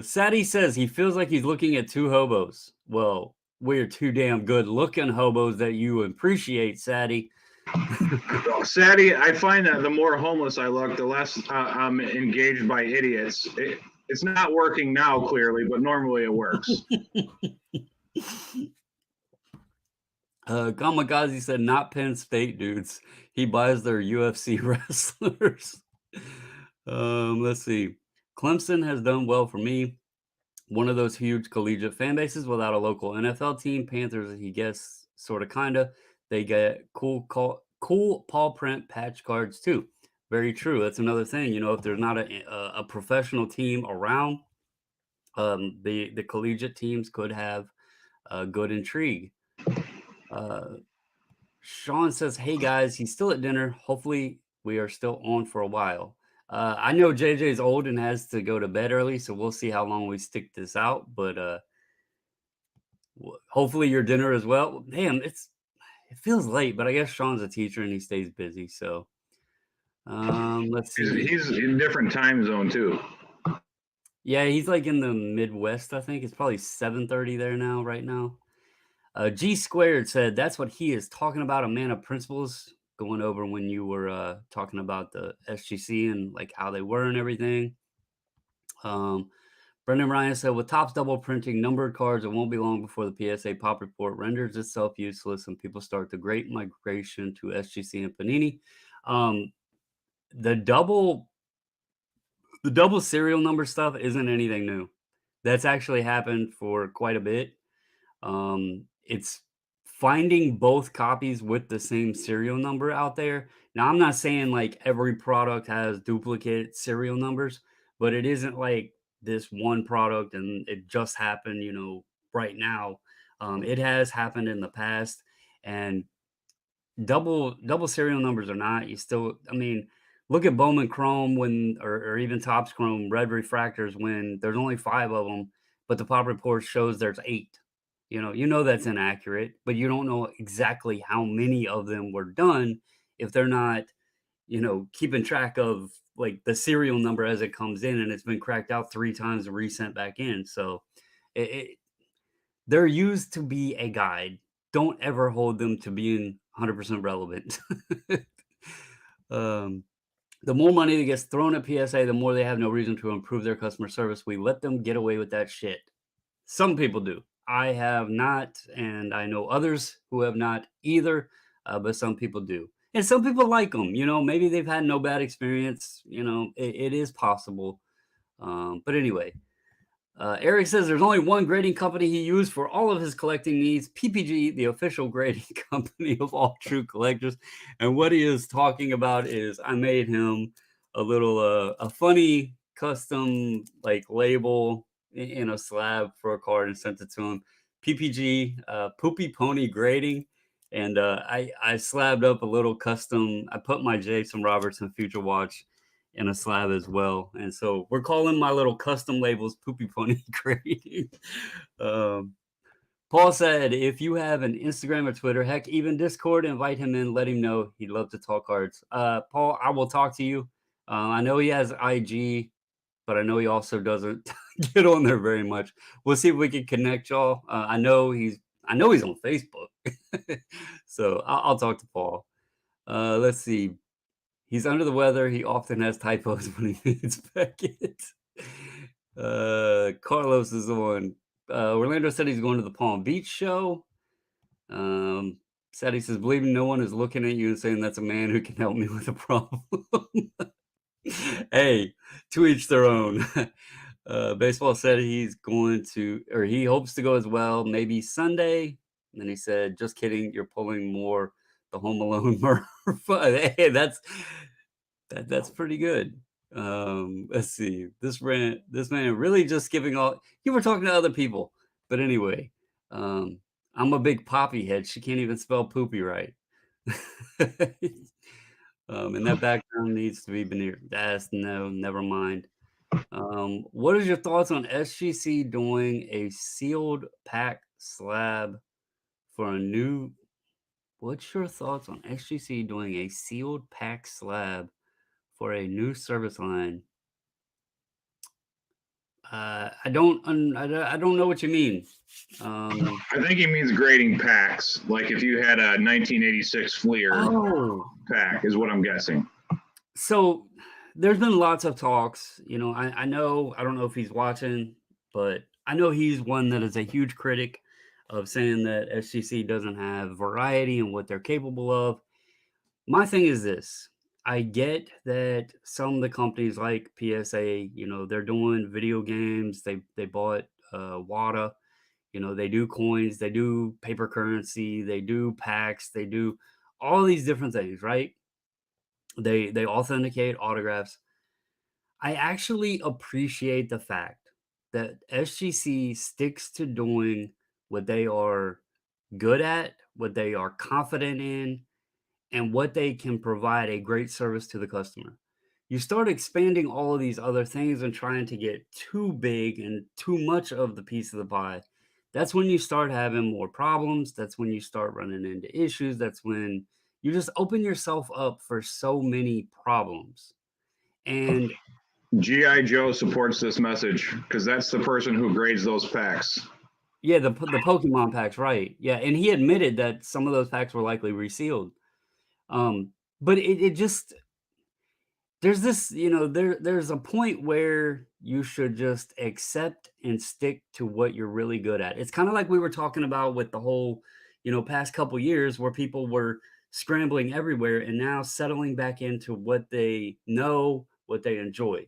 Sadie says he feels like he's looking at two hobos. Well, we're two damn good looking hobos that you appreciate, Sadie. Well, Sadie, I find that the more homeless I look, the less I'm engaged by idiots. It's not working now, clearly, but normally it works. Kamikaze said, not Penn State dudes. He buys their UFC wrestlers. Let's see. Clemson has done well for me. One of those huge collegiate fan bases without a local NFL team. Panthers, he guess, sort of, kind of. They get cool paw print patch cards too. Very true. That's another thing. If there's not a professional team around, the collegiate teams could have good intrigue. Sean says, hey guys, he's still at dinner. Hopefully we are still on for a while. I know JJ's old and has to go to bed early, so we'll see how long we stick this out. But hopefully your dinner as well. Damn, it feels late, but I guess Sean's a teacher and he stays busy. So Let's He's, see. he's in different time zone too. Yeah, he's like in the Midwest, I think. It's probably 7:30 there now, right now. G Squared said that's what he is talking about, a man of principles, going over when you were talking about the SGC and like how they were and everything. Um, Brendan Ryan said, with Topps double printing numbered cards, it won't be long before the PSA pop report renders itself useless and people start the great migration to SGC and Panini. Um, the double the double serial number stuff isn't anything new. That's actually happened for quite a bit. It's finding both copies with the same serial number out there. Now, I'm not saying like every product has duplicate serial numbers, but it isn't like this one product and it just happened, right now. It has happened in the past, and double serial numbers or not, you still, I mean, look at Bowman Chrome when, or even Topps Chrome red refractors when there's only 5 of them, but the pop report shows there's 8. You know that's inaccurate, but you don't know exactly how many of them were done if they're not, keeping track of like the serial number as it comes in and it's been cracked out 3 times and resent back in. So it they're used to be a guide. Don't ever hold them to being 100% relevant. um, the more money that gets thrown at PSA, the more they have no reason to improve their customer service. We let them get away with that shit. Some people do. I have not, and I know others who have not either, but some people do. And some people like them. Maybe they've had no bad experience. It is possible. But anyway, Eric says there's only one grading company he used for all of his collecting needs, PPG, the official grading company of all true collectors. And what he is talking about is I made him a funny custom like label in a slab for a card and sent it to him. PPG, Poopy Pony Grading. And I slabbed up a little custom. I put my Jason Robertson Future Watch in a slab as well. And so we're calling my little custom labels Poopy Pony Grading. um, Paul said, if you have an Instagram or Twitter, heck, even Discord, invite him in, let him know. He'd love to talk cards. Paul, I will talk to you. I know he has IG, but I know he also doesn't get on there very much. We'll see if we can connect y'all. I know he's on Facebook. So I'll talk to Paul. Let's see. He's under the weather. He often has typos when he needs Beckett. Carlos is on. Orlando said he's going to the Palm Beach show. Said he says, believing no one is looking at you and saying that's a man who can help me with a problem. Hey, to each their own. Baseball said he's going to, or he hopes to go as well, maybe Sunday. And then he said, just kidding, you're pulling more the Home Alone murder. Hey, that's pretty good. Let's see. This man really just giving all. You were talking to other people, but anyway, I'm a big Poppy head. She can't even spell poopy right. And that background needs to be veneer. That's no, never mind. What is your thoughts on SGC doing a sealed pack slab for a new? What's your thoughts on SGC doing a sealed pack slab for a new service line? I don't know what you mean. I think he means grading packs. Like if you had a 1986 Fleer pack, is what I'm guessing. So there's been lots of talks. I know, I don't know if he's watching, but I know he's one that is a huge critic of saying that SGC doesn't have variety in what they're capable of. My thing is this. I get that some of the companies like PSA, they're doing video games. They bought WATA. They do coins, they do paper currency, they do packs, they do all these different things, right? They authenticate autographs. I actually appreciate the fact that SGC sticks to doing what they are good at, what they are confident in, and what they can provide a great service to the customer. You start expanding all of these other things and trying to get too big and too much of the piece of the pie. That's when you start having more problems. That's when you start running into issues. That's when you just open yourself up for so many problems. And GI Joe supports this message because that's the person who grades those packs. yeah, the Pokemon packs, right? Yeah, and he admitted that some of those packs were likely resealed. But it just there's this, there's a point where you should just accept and stick to what you're really good at. It's kind of like we were talking about with the whole, past couple years where people were scrambling everywhere and now settling back into what they know, what they enjoy.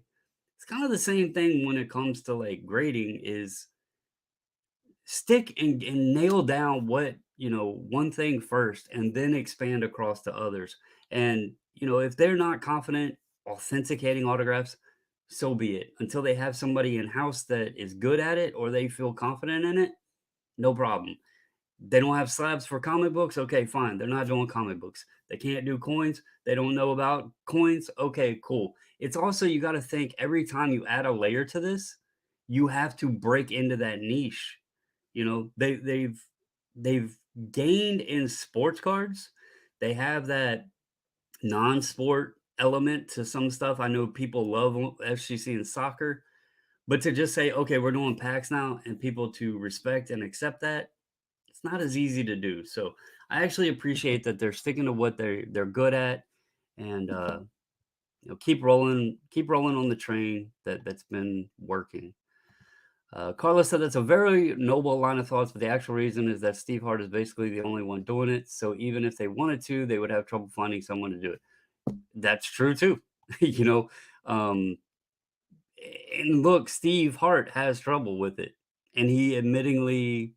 It's kind of the same thing when it comes to like grading is stick and nail down what, one thing first and then expand across to others. And, if they're not confident authenticating autographs, so be it. Until they have somebody in house that is good at it or they feel confident in it, no problem. They don't have slabs for comic books. Okay, fine. They're not doing comic books. They can't do coins. They don't know about coins. Okay, cool. It's also, you got to think every time you add a layer to this, you have to break into that niche. They've gained in sports cards. They have that non-sport element to some stuff. I know people love FGC and soccer, but to just say, okay, we're doing packs now, and people to respect and accept that, it's not as easy to do. So I actually appreciate that they're sticking to what they're good at, and keep rolling on the train that's been working. Carlos said that's a very noble line of thoughts, but the actual reason is that Steve Hart is basically the only one doing it. So even if they wanted to, they would have trouble finding someone to do it. That's true too. you know, um, and look, Steve Hart has trouble with it, and he admittingly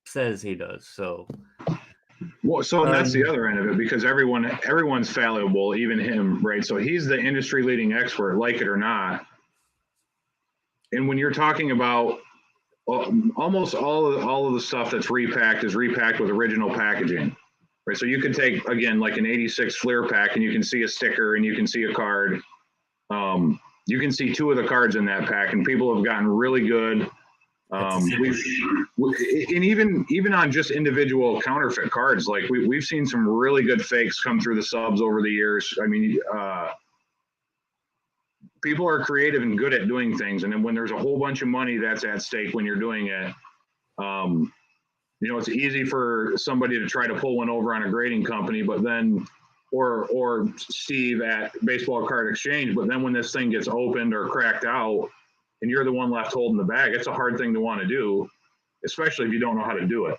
says he does. So, Well, so that's the other end of it because everyone's fallible, even him, right? So he's the industry leading expert, like it or not. And when you're talking about almost all of the stuff that's repacked is repacked with original packaging, right? So you could take again like an '86 Fleer pack, and you can see a sticker and you can see a card. You can see two of the cards in that pack, and people have gotten really good. And even on just individual counterfeit cards, like we've seen some really good fakes come through the subs over the years. I mean, people are creative and good at doing things, and then when there's a whole bunch of money that's at stake when you're doing it, it's easy for somebody to try to pull one over on a grading company, but then or Steve at Baseball Card Exchange, but then when this thing gets opened or cracked out and you're the one left holding the bag, it's a hard thing to want to do, especially if you don't know how to do it.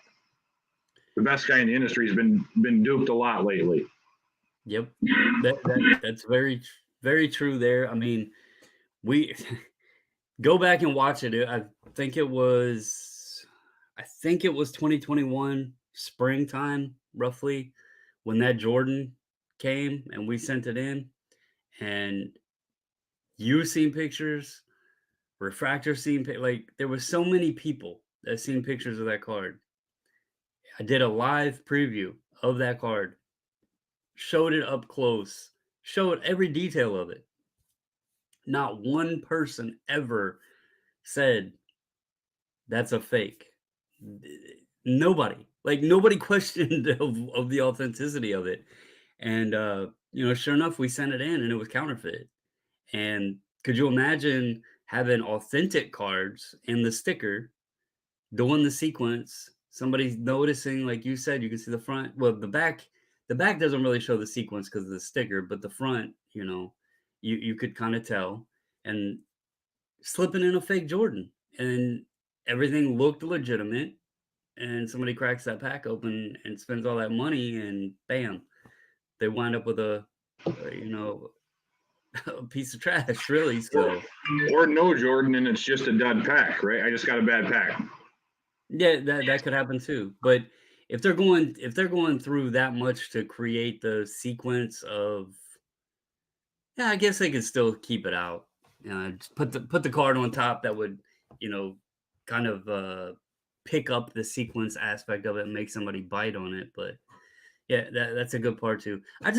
The best guy in the industry has been duped a lot lately. Yep, that's very, very true there. I mean, we go back and watch it. I think it was 2021 springtime, roughly, when that Jordan came and we sent it in, and you seen pictures, Refractor seen like there was so many people that seen pictures of that card. I did a live preview of that card, showed it up close, showed every detail of it. Not one person ever said that's a fake. Nobody, like nobody questioned of the authenticity of it. And sure enough, we sent it in and it was counterfeit. And could you imagine having authentic cards and the sticker doing the sequence? Somebody's noticing, like you said, you can see the front. Well, the back doesn't really show the sequence because of the sticker, but the front, you could kind of tell. And slipping in a fake Jordan, and everything looked legitimate. And somebody cracks that pack open and spends all that money, and bam, they wind up with a a piece of trash, really. So, or no Jordan, and it's just a dud pack, right? I just got a bad pack. yeah, that could happen too. But if they're going through that much to create the sequence of, yeah, I guess they could still keep it out. Just put the card on top that would, kind of pick up the sequence aspect of it and make somebody bite on it. But yeah, that's a good part too. I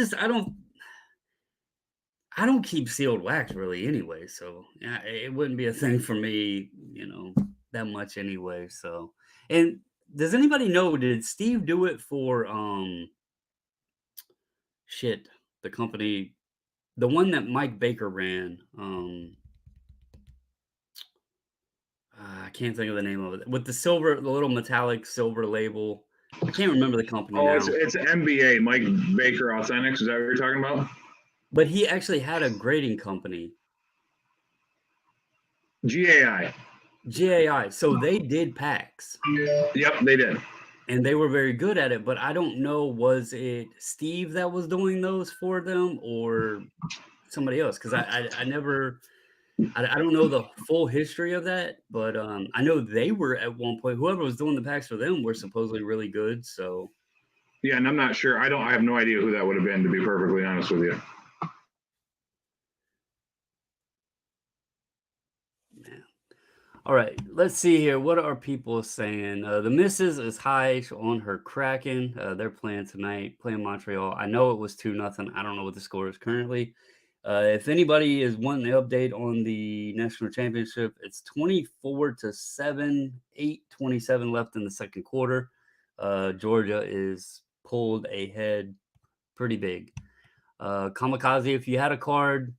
don't keep sealed wax really anyway, so yeah, it wouldn't be a thing for me, that much anyway. So, and does anybody know, did Steve do it for shit, the company, the one that Mike Baker ran. I can't think of the name of it. With the silver, the little metallic silver label. I can't remember the company Oh, now. it's MBA, Mike Baker Authentics. Is that what you're talking about? But he actually had a grading company, GAI. GAI. So they did packs Yep, they did. and they were very good at it. But I don't know, was it Steve that was doing those for them or somebody else? Because I never, I don't know the full history of that. But I know they were at one point, whoever was doing the packs for them were supposedly really good. So, Yeah, and I'm not sure. I have no idea who that would have been, to be perfectly honest with you. yeah. All right, let's see here. What are people saying? The missus is high on her Kraken. They're playing tonight, playing Montreal. I know it was 2-0. I don't know what the score is currently. If anybody is wanting an update on the national championship, it's 24-7, 8:27 left in the second quarter. Georgia is pulled ahead pretty big. Kamikaze, if you had a card,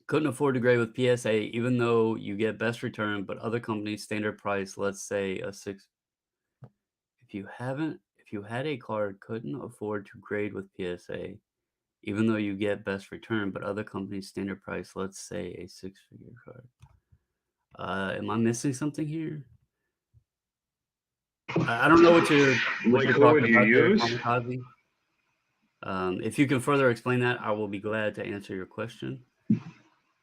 couldn't afford to grade with PSA, even though you get best return, but other companies standard price, let's say a six. If you had a card, couldn't afford to grade with PSA, even though you get best return, but other companies standard price, let's say a six-figure card. Am I missing something here? I don't know what you're Like, who talking would you about there, use? Kamikaze. If you can further explain that, I will be glad to answer your question.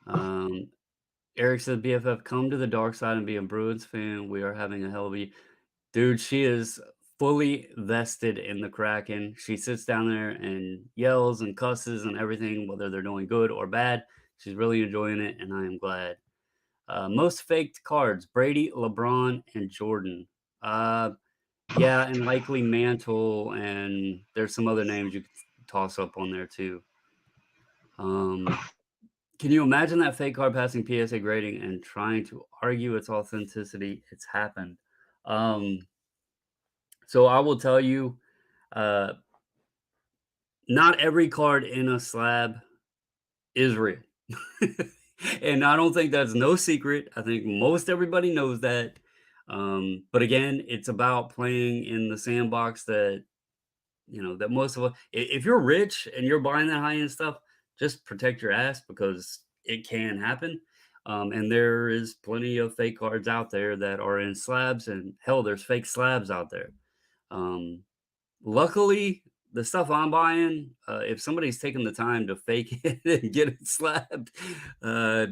Um, Eric said, BFF, come to the dark side and be a Bruins fan. We are having a hell of a dude. She is fully vested in the Kraken. She sits down there and yells and cusses and everything, whether they're doing good or bad. She's really enjoying it, and I am glad. Most faked cards: Brady, LeBron, and Jordan. Yeah, and likely Mantle, and there's some other names you could toss up on there too. Can you imagine that fake card passing PSA grading and trying to argue its authenticity? It's happened. Um, so I will tell you, uh, not every card in a slab is real. And I don't think that's no secret. I think most everybody knows that. But again, it's about playing in the sandbox that, that most of us, if you're rich and you're buying that high end stuff, just protect your ass because it can happen. And there is plenty of fake cards out there that are in slabs, and hell, there's fake slabs out there. Um, Luckily, the stuff I'm buying, if somebody's taking the time to fake it and get it slabbed, uh,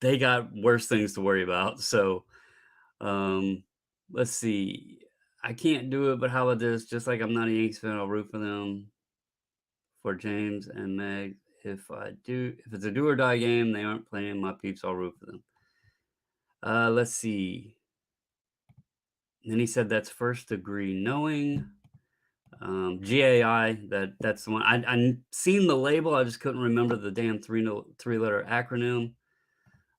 they got worse things to worry about. So, um, let's see. I can't do it, but how about this? Just like I'm not a Yankees fan, I'll root for them, for James and Meg. If it's a do or die game, they aren't playing my peeps, I'll root for them. Let's see. And then he said that's first degree knowing. GAI, that's the one. I seen the label, I just couldn't remember the damn three-letter acronym.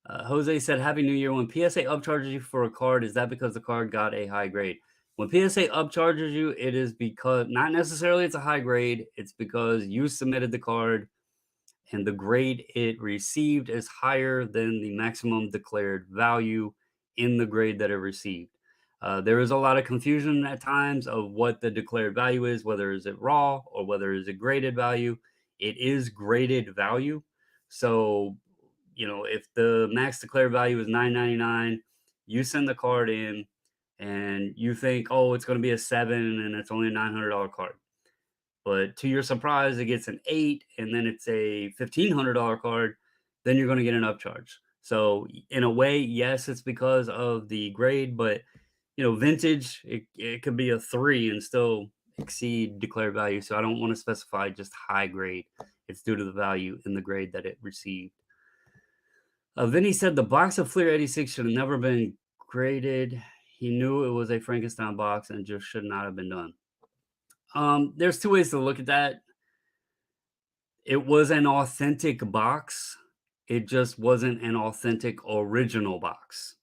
Jose said, Happy New Year. When PSA upcharges you for a card, is that because the card got a high grade? When PSA upcharges you, it is because not necessarily it's a high grade. It's because you submitted the card and the grade it received is higher than the maximum declared value in the grade that it received. There is a lot of confusion at times of what the declared value is, whether is it raw or whether is it graded value. It is graded value. So, if the max declared value is $9.99, you send the card in and you think, oh, it's going to be a 7 and it's only a $900 card. But to your surprise, it gets an 8 and then it's a $1,500 card, then you're going to get an upcharge. So in a way, yes, it's because of the grade, but vintage, it could be a 3 and still exceed declared value. So I don't want to specify just high grade. It's due to the value in the grade that it received. Vinny said the box of Fleer 86 should have never been graded. He knew it was a Frankenstein box and just should not have been done. There's two ways to look at that. It was an authentic box. It just wasn't an authentic original box,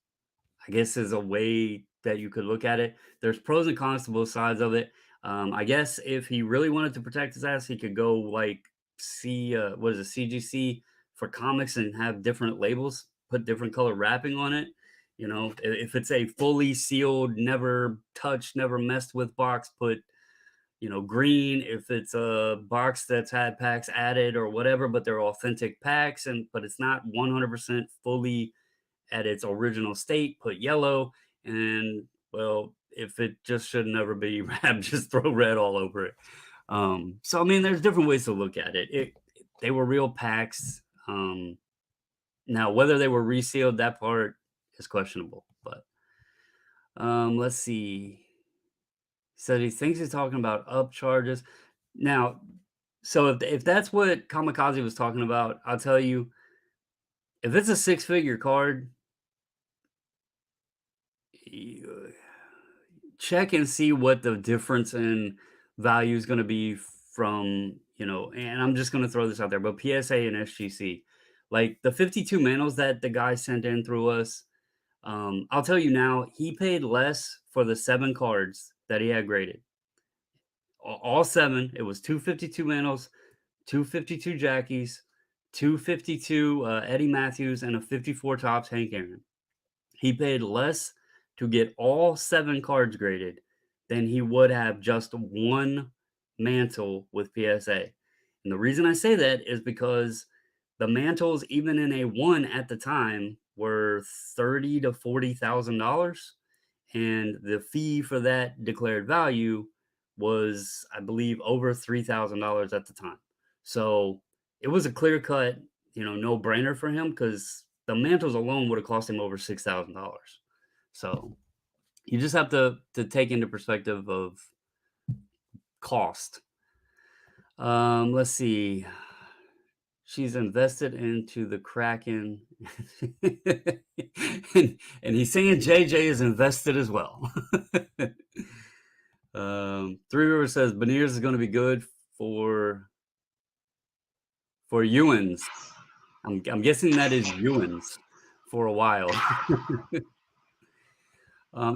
I guess, is a way that you could look at it. There's pros and cons to both sides of it. I guess if he really wanted to protect his ass, he could go like what is it, CGC for comics and have different labels, put different color wrapping on it. You know, if it's a fully sealed, never touched, never messed with box, put green. If it's a box that's had packs added or whatever, but they're authentic packs, but it's not 100% fully at its original state, put yellow. And well, if it just should never be wrapped, just throw red all over it. So I mean, there's different ways to look at it. They were real packs. Now whether they were resealed, that part is questionable. But let's see. He said he thinks he's talking about up charges. Now, so if that's what Kamikaze was talking about, I'll tell you, if it's a six-figure card, check and see what the difference in value is going to be from, and I'm just going to throw this out there, but PSA and SGC, like the 52 manuals that the guy sent in through us, I'll tell you now, he paid less for the 7 cards that he had graded. All 7, it was 252 manuals, 252 Jackies, 252 Eddie Matthews, and a 54 Topps Hank Aaron. He paid less to get all 7 cards graded than he would have just one mantle with PSA. And the reason I say that is because the mantles, even in a 1 at the time, were $30,000 to $40,000, and the fee for that declared value was, I believe, over $3,000 at the time. So it was a clear cut, no brainer for him, because the mantles alone would have cost him over $6,000. So you just have to take into perspective of cost. Let's see. She's invested into the Kraken. and he's saying JJ is invested as well. Three Rivers says Beniers is going to be good for Ewans. I'm guessing that is Ewans for a while.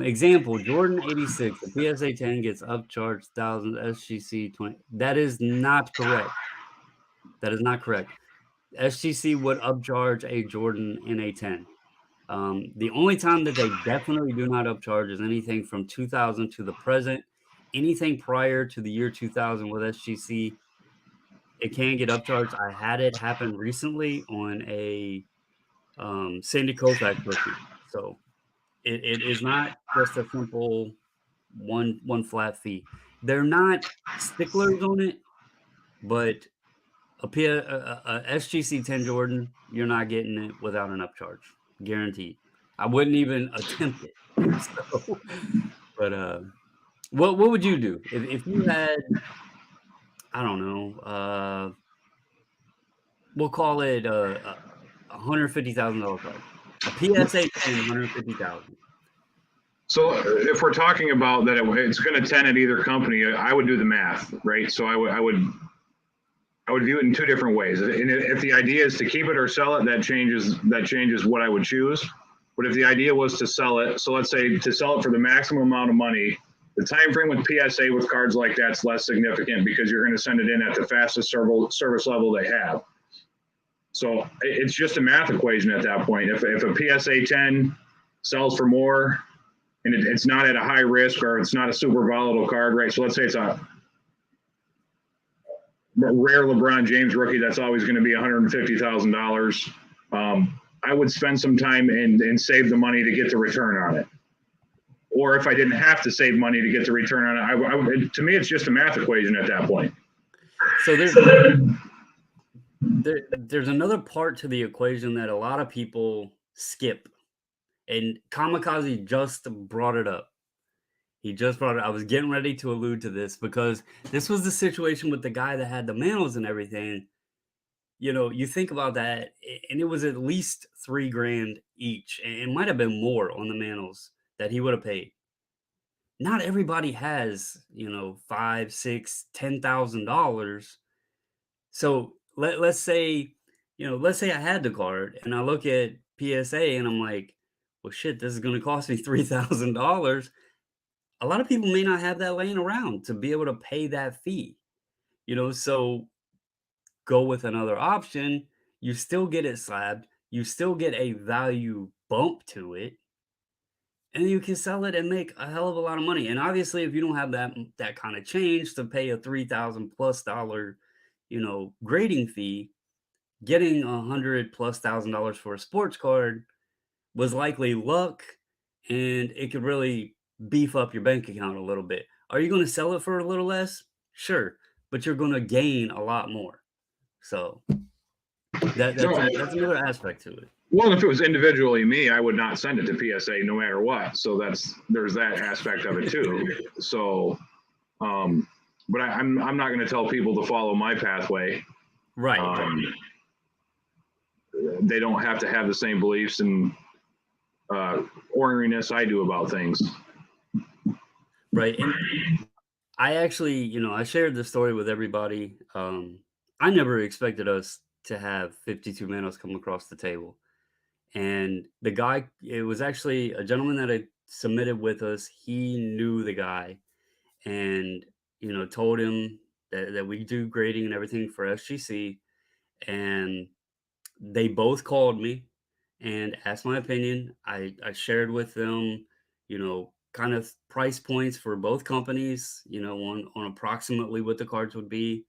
Example, Jordan 86, the PSA 10 gets upcharged 1,000, SGC 20. That is not correct. That is not correct. SGC would upcharge a Jordan in a 10. The only time that they definitely do not upcharge is anything from 2000 to the present. Anything prior to the year 2000 with SGC, it can get upcharged. I had it happen recently on a Sandy Koufax rookie. So it is not just a simple one flat fee. They're not sticklers on it, but a SGC 10 Jordan, you're not getting it without an upcharge, guaranteed. I wouldn't even attempt it. So, but what would you do if you had, I don't know, we'll call it a $150,000 card, a PSA 10, $150,000. So if we're talking about that, it's going to 10 at either company. I would do the math, right? So I would view it in 2 different ways. And if the idea is to keep it or sell it, that changes what I would choose. But if the idea was to sell it, so let's say to sell it for the maximum amount of money, the time frame with PSA with cards like that's less significant because you're going to send it in at the fastest service level they have. So it's just a math equation at that point. If a PSA 10 sells for more and it's not at a high risk or it's not a super volatile card, right? So let's say it's a rare LeBron James rookie that's always going to be $150,000. I would spend some time and save the money to get the return on it. Or if I didn't have to save money to get the return on it, to me, it's just a math equation at that point. So there's another part to the equation that a lot of people skip, and Kamikaze just brought it up. He just brought it. I was getting ready to allude to this because this was the situation with the guy that had the manuals and everything. You think about that, and it was at least $3,000 each, and it might have been more on the manuals that he would have paid. Not everybody has, $5,000, $6,000, $10,000. So let's say I had the card and I look at PSA and I'm like, well, shit, this is going to cost me $3,000. a lot of people may not have that laying around to be able to pay that fee, so go with another option. You still get it slabbed, you still get a value bump to it, and you can sell it and make a hell of a lot of money. And obviously, if you don't have that kind of change to pay a $3,000+ grading fee, getting $100+ thousand for a sports card was likely luck, and it could really beef up your bank account a little bit. Are you going to sell it for a little less? Sure, but you're going to gain a lot more. So So, that's another aspect to it. well, if it was individually me, I would not send it to PSA no matter what. So there's that aspect of it too. So, but I'm not going to tell people to follow my pathway. Right. They don't have to have the same beliefs and orneriness I do about things. Right. And I actually, I shared this story with everybody. I never expected us to have 52 manos come across the table. And the guy, it was actually a gentleman that had submitted with us. He knew the guy and, told him that we do grading and everything for SGC. And they both called me and asked my opinion. I shared with them, kind of price points for both companies, on approximately what the cards would be.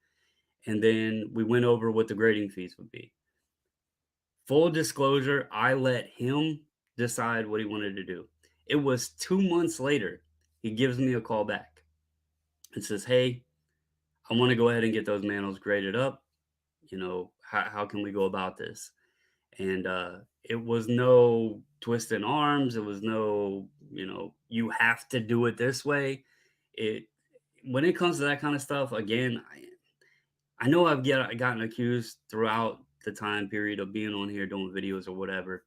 And then we went over what the grading fees would be. Full disclosure, I let him decide what he wanted to do. It was 2 months later, he gives me a call back and says, "Hey, I want to go ahead and get those manos graded up. How can we go about this?" And it was no twisting arms. It was no, you have to do it this way. It When it comes to that kind of stuff, again, I know gotten accused throughout the time period of being on here doing videos or whatever.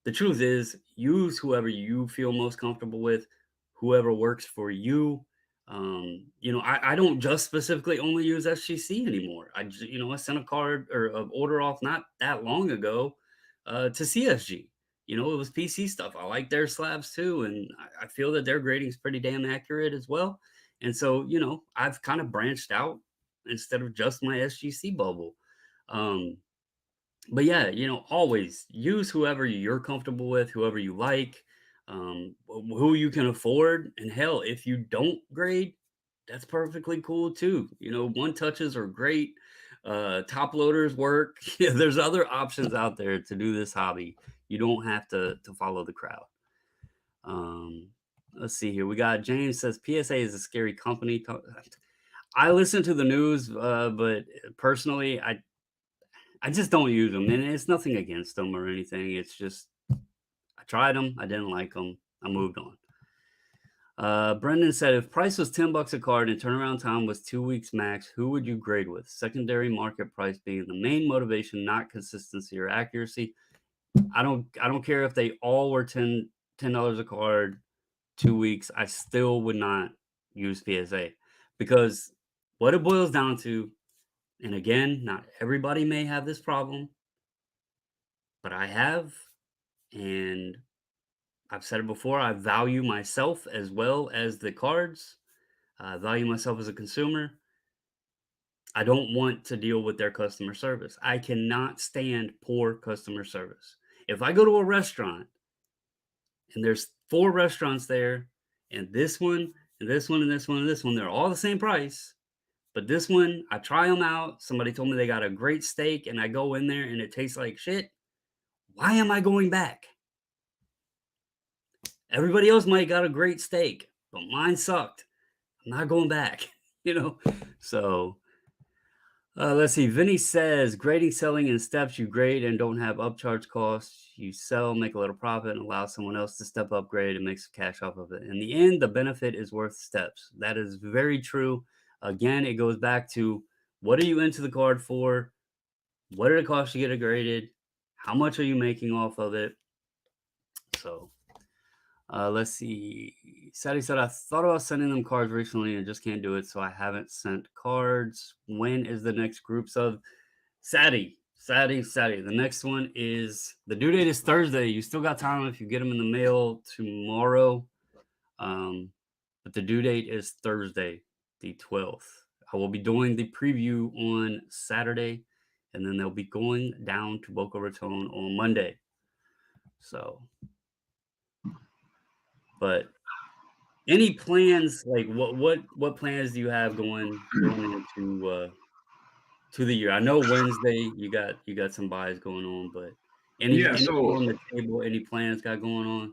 The truth is, use whoever you feel most comfortable with, whoever works for you. I don't just specifically only use SGC anymore. I sent a card or an order off not that long ago to CSG. It was PC stuff. I like their slabs too, and I feel that their grading is pretty damn accurate as well. And so, I've kind of branched out instead of just my SGC bubble. Um, but yeah, always use whoever you're comfortable with, whoever you like, who you can afford. And hell, if you don't grade, that's perfectly cool too. One touches are great. Top loaders work. Yeah, there's other options out there to do this hobby. You don't have to follow the crowd. Let's see here. We got James says PSA is a scary company. I listen to the news, but personally, I just don't use them, and it's nothing against them or anything. It's just I tried them, I didn't like them, I moved on. Brendan said, if price was $10 a card and turnaround time was 2 weeks max, who would you grade with? Secondary market price being the main motivation, not consistency or accuracy. I don't care if they all were $10 a card, 2 weeks. I still would not use PSA because what it boils down to, and again, not everybody may have this problem, but I have, and I've said it before, I value myself as well as the cards. I value myself as a consumer. I don't want to deal with their customer service. I cannot stand poor customer service. If I go to a restaurant and there's 4 restaurants there, and this one, and this one, and this one, and this one, they're all the same price. But this one, I try them out. Somebody told me they got a great steak, and I go in there and it tastes like shit. Why am I going back? Everybody else might got a great steak, but mine sucked. I'm not going back, So let's see. Vinny says grading, selling in steps. You grade and don't have upcharge costs. You sell, make a little profit, and allow someone else to step upgrade and make some cash off of it. In the end, the benefit is worth steps. That is very true. Again, it goes back to what are you into the card for? What did it cost to get it graded? How much are you making off of it? So let's see. Sadie said, I thought about sending them cards recently and just can't do it, so I haven't sent cards. When is the next groups of Sadie? The next one is the due date is Thursday. You still got time if you get them in the mail tomorrow. The but the due date is Thursday, the 12th. I will be doing the preview on Saturday, and then they'll be going down to Boca Raton on Monday. So, but any plans, like what plans do you have going into to the year? I know Wednesday you got some buys going on, but Yeah, anything so on the table, any plans got going on?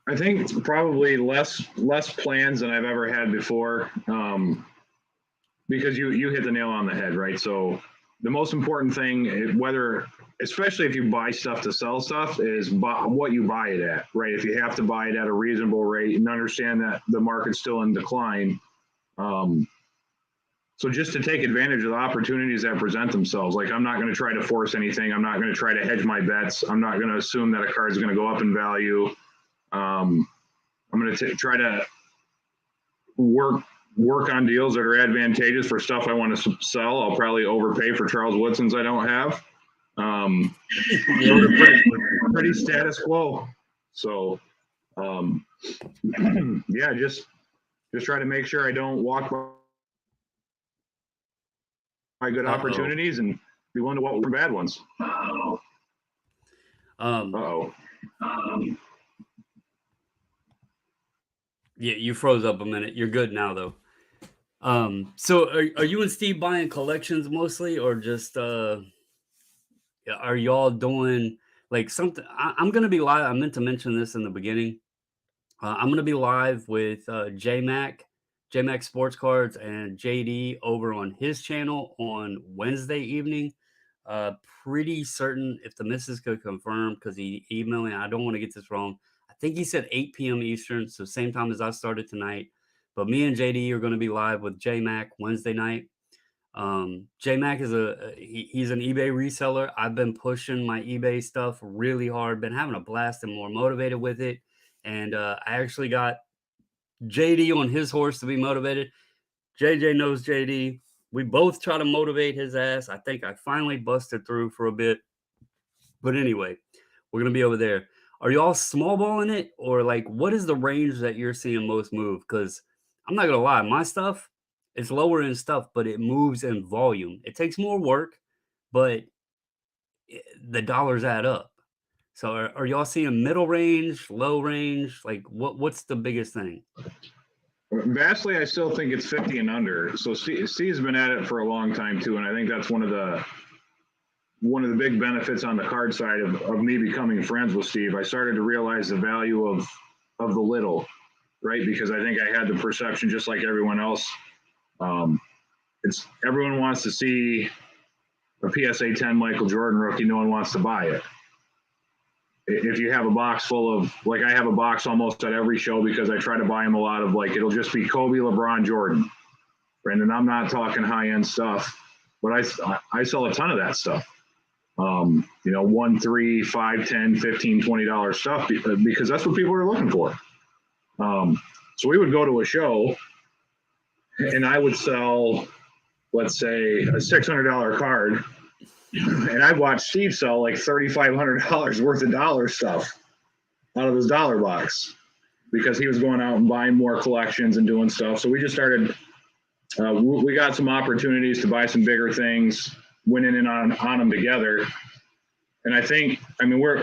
I think it's probably less plans than I've ever had before, because you hit the nail on the head, right? So the most important thing, whether especially if you buy stuff to sell stuff, is what you buy it at, right? If you have to buy it at a reasonable rate and understand that the market's still in decline. So just to take advantage of the opportunities that present themselves, like I'm not going to try to force anything. I'm not going to try to hedge my bets. I'm not going to assume that a card is going to go up in value. I'm going to try to work on deals that are advantageous for stuff I want to sell. I'll probably overpay for Charles Woodson's I don't have. So pretty status quo. So, yeah, just try to make sure I don't walk by good opportunities and be willing to walk for bad ones. Yeah, you froze up a minute. You're good now, though. So are you and Steve buying collections mostly, or just are y'all doing like something? I'm gonna be live. I meant to mention this in the beginning. I'm gonna be live with JMac Sports Cards and JD over on his channel on Wednesday evening. Pretty certain if the missus could confirm, because he emailed me. I don't want to get this wrong. I think he said 8 p.m. Eastern, so same time as I started tonight. But me and JD are going to be live with JMac Wednesday night. JMac is he's an eBay reseller. I've been pushing my eBay stuff really hard, been having a blast and more motivated with it. And I actually got JD on his horse to be motivated. JJ knows JD. We both try to motivate his ass. I think I finally busted through for a bit. But anyway, we're going to be over there. Are y'all small balling it, or like what is the range that you're seeing most move? Because I'm not going to lie, my stuff, it's lower end stuff, but it moves in volume. It takes more work, but the dollars add up. So are y'all seeing middle range, low range? Like what's the biggest thing? Vastly, I still think it's 50 and under. So Steve's been at it for a long time too, and I think that's one of the big benefits on the card side of me becoming friends with Steve. I started to realize the value of the little, right? Because I think I had the perception, just like everyone else. It's everyone wants to see a PSA 10 Michael Jordan rookie. No one wants to buy it. If you have a box full of, like I have a box almost at every show because I try to buy them a lot of, like, it'll just be Kobe, LeBron, Jordan. And I'm not talking high-end stuff, but I sell a ton of that stuff. $1, $3, $5, $10, $15, $20 stuff because that's what people are looking for. So we would go to a show and I would sell, let's say, a $600 card. And I'd watch Steve sell like $3,500 worth of dollar stuff out of his dollar box because he was going out and buying more collections and doing stuff. So we just started, we got some opportunities to buy some bigger things, went in and on them together. And I think we're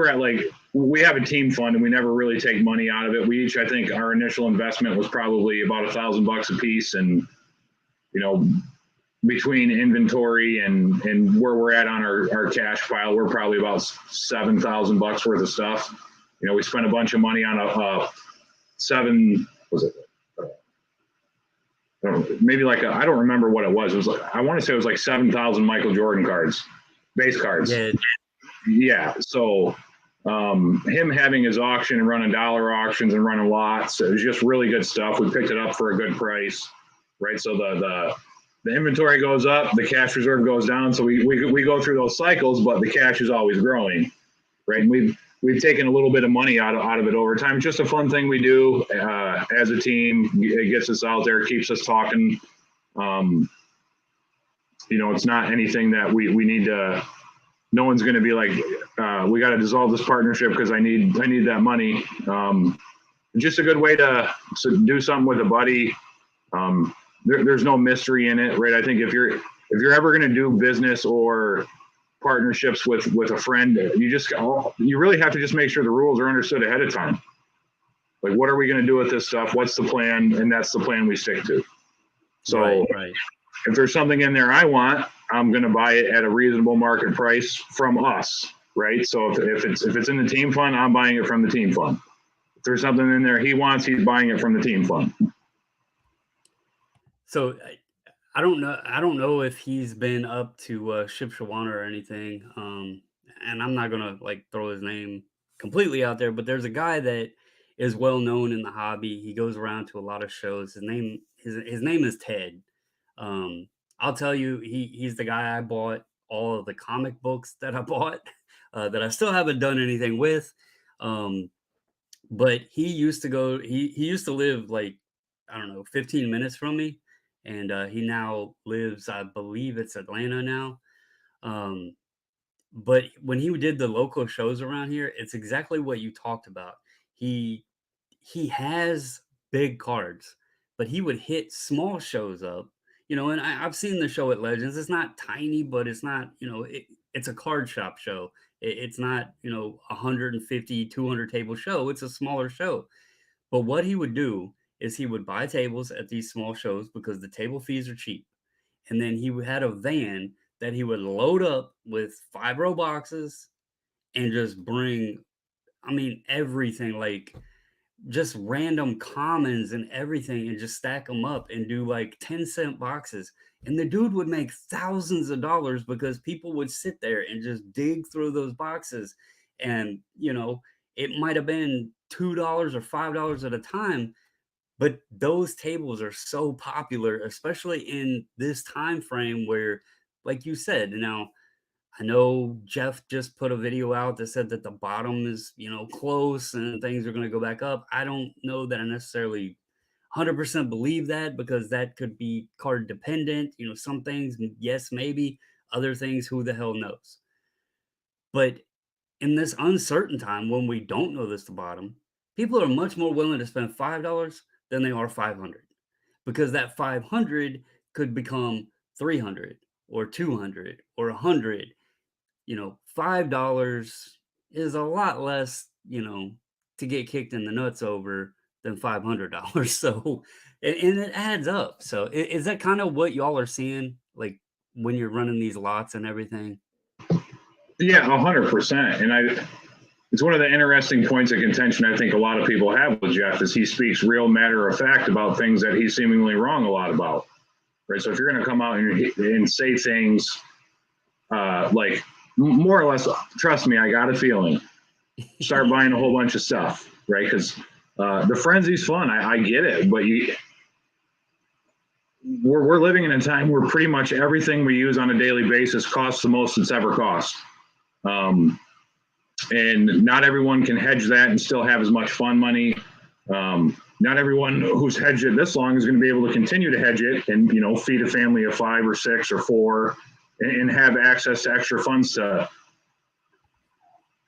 at, like, we have a team fund and we never really take money out of it. We each, I think our initial investment was probably about $1,000 a piece. And, between inventory and where we're at on our cash pile, we're probably about $7,000 worth of stuff. We spent a bunch of money on I don't remember what it was. It was like, I want to say it was like 7,000 Michael Jordan cards, base cards. Yeah. So him having his auction and running dollar auctions and running lots, it was just really good stuff. We picked it up for a good price, right? So the inventory goes up, the cash reserve goes down. So we go through those cycles, but the cash is always growing, right? And we've taken a little bit of money out of it over time. It's just a fun thing we do as a team. It gets us out there, keeps us talking. It's not anything that we need to. No one's going to be like, we got to dissolve this partnership because I need that money. just a good way to do something with a buddy. There's no mystery in it, right? I think if you're ever going to do business or partnerships with a friend, you really have to just make sure the rules are understood ahead of time. Like, what are we going to do with this stuff? What's the plan? And that's the plan we stick to. So right. If there's something in there I want, I'm going to buy it at a reasonable market price from us, right? So if it's in the team fund, I'm buying it from the team fund. If there's something in there he wants, he's buying it from the team fund. So I don't know if he's been up to Shipshewana or anything. And I'm not gonna like throw his name completely out there, but there's a guy that is well known in the hobby. He goes around to a lot of shows. His name is Ted. I'll tell you, he's the guy I bought all of the comic books that I bought that I still haven't done anything with. But he used to live like, I don't know, 15 minutes from me. And he now lives, I believe it's Atlanta now. But when he did the local shows around here, it's exactly what you talked about. He has big cards, but he would hit small shows up, and I've seen the show at Legends. It's not tiny, but it's not, it's a card shop show. It's not, 150, 200 table show. It's a smaller show. But what he would do is he would buy tables at these small shows because the table fees are cheap. And then he had a van that he would load up with 5-row boxes and just bring, I mean, everything, like just random commons and everything, and just stack them up and do like 10-cent boxes. And the dude would make thousands of dollars because people would sit there and just dig through those boxes. And, it might have been $2 or $5 at a time, but those tables are so popular, especially in this time frame where, like you said, now I know Jeff just put a video out that said that the bottom is, close and things are going to go back up. I don't know that I necessarily 100% believe that, because that could be card dependent. Some things, yes, maybe. Other things, who the hell knows? But in this uncertain time, when we don't know this the bottom, people are much more willing to spend $5 than they are 500, because that 500 could become 300 or 200 or 100. $5 is a lot less, to get kicked in the nuts over than $500. So, and it adds up. So is that kind of what y'all are seeing, like when you're running these lots and everything? Yeah, 100%. And it's one of the interesting points of contention I think a lot of people have with Jeff is he speaks real matter of fact about things that he's seemingly wrong a lot about. Right. So if you're going to come out and say things like more or less, trust me, I got a feeling, start buying a whole bunch of stuff, right? Because the frenzy's fun. I get it, but we're living in a time where pretty much everything we use on a daily basis costs the most it's ever cost. And not everyone can hedge that and still have as much fun money. Not everyone who's hedged it this long is going to be able to continue to hedge it and, feed a family of 5 or 6 or 4 and have access to extra funds to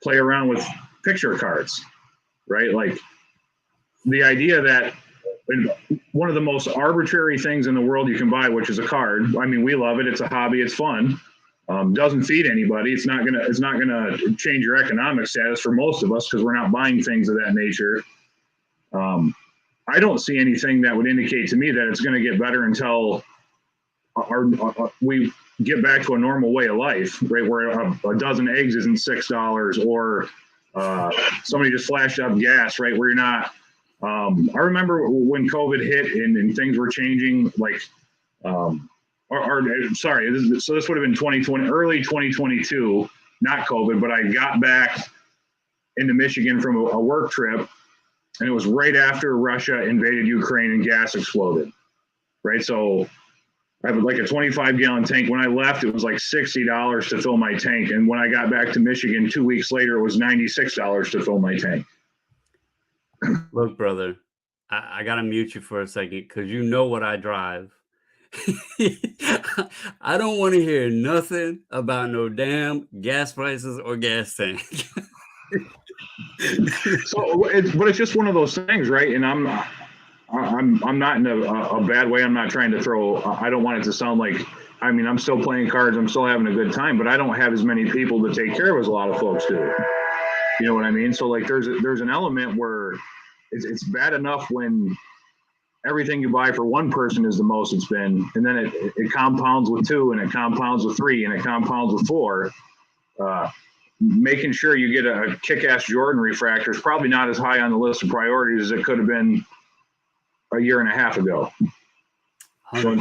play around with picture cards, right? Like the idea that one of the most arbitrary things in the world you can buy, which is a card. I mean, we love it. It's a hobby. It's fun. Doesn't feed anybody. It's not gonna change your economic status for most of us because we're not buying things of that nature. I don't see anything that would indicate to me that it's going to get better until we get back to a normal way of life, right? Where a dozen eggs isn't $6 or somebody just flashed up gas, right? Where you're not. I remember when COVID hit and things were changing, like, so this would have been 2020, early 2022, not COVID, but I got back into Michigan from a work trip. And it was right after Russia invaded Ukraine and gas exploded, right? So I have like a 25-gallon tank. When I left, it was like $60 to fill my tank. And when I got back to Michigan 2 weeks later, it was $96 to fill my tank. Look, brother, I got to mute you for a second because you know what I drive. I don't want to hear nothing about no damn gas prices or gas tank. So but it's just one of those things, right? And I'm not in a bad way. I'm not trying to throw. I don't want it to sound like. I mean, I'm still playing cards. I'm still having a good time, but I don't have as many people to take care of as a lot of folks do. You know what I mean? So like, there's an element where it's bad enough when everything you buy for one person is the most it's been, and then it compounds with two, and it compounds with three, and it compounds with four. Making sure you get a kick-ass Jordan refractor is probably not as high on the list of priorities as it could have been a year and a half ago. So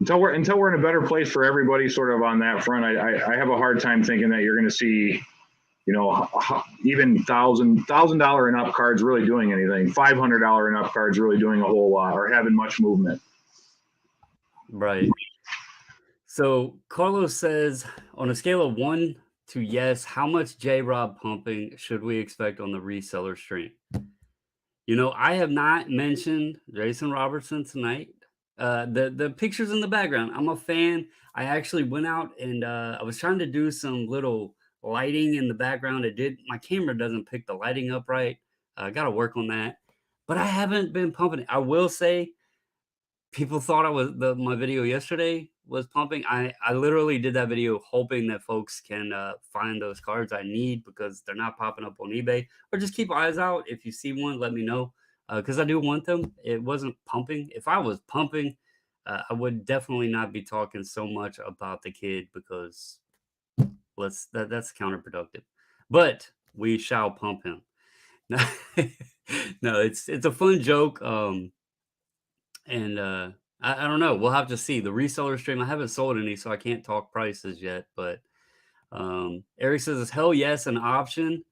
until we're in a better place for everybody, sort of on that front, I have a hard time thinking that you're going to see, even $1,000 and up cards really doing anything. $500 and up cards really doing a whole lot or having much movement. Right. So Carlos says, on a scale of 1 to yes, how much J-Rob pumping should we expect on the reseller stream? I have not mentioned Jason Robertson tonight. The pictures in the background, I'm a fan. I actually went out and I was trying to do some little lighting in the background. My camera doesn't pick the lighting up right. I got to work on that. But I haven't been pumping it. I will say, people thought my video yesterday was pumping. I literally did that video hoping that folks can find those cards I need because they're not popping up on eBay. Or just keep eyes out. If you see one, let me know because I do want them. It wasn't pumping. If I was pumping, I would definitely not be talking so much about the kid because that's counterproductive. But we shall pump him. No, it's a fun joke. And I don't know. We'll have to see. The reseller stream, I haven't sold any, so I can't talk prices yet. But Eric says, hell yes, an option.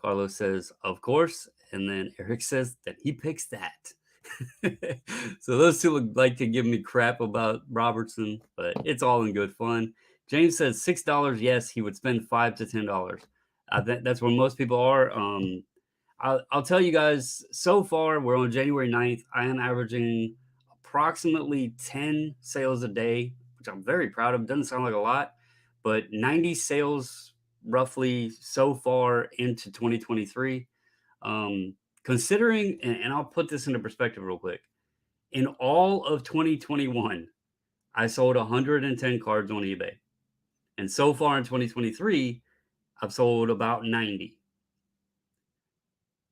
Carlos says, of course. And then Eric says that he picks that. So those two would like to give me crap about Robertson, but it's all in good fun. James says $6. Yes, he would spend $5 to $10. That's where most people are. I'll tell you guys, so far, we're on January 9th. I am averaging approximately 10 sales a day, which I'm very proud of. Doesn't sound like a lot, but 90 sales roughly so far into 2023. Considering, and I'll put this into perspective real quick. In all of 2021, I sold 110 cards on eBay. And so far in 2023, I've sold about 90.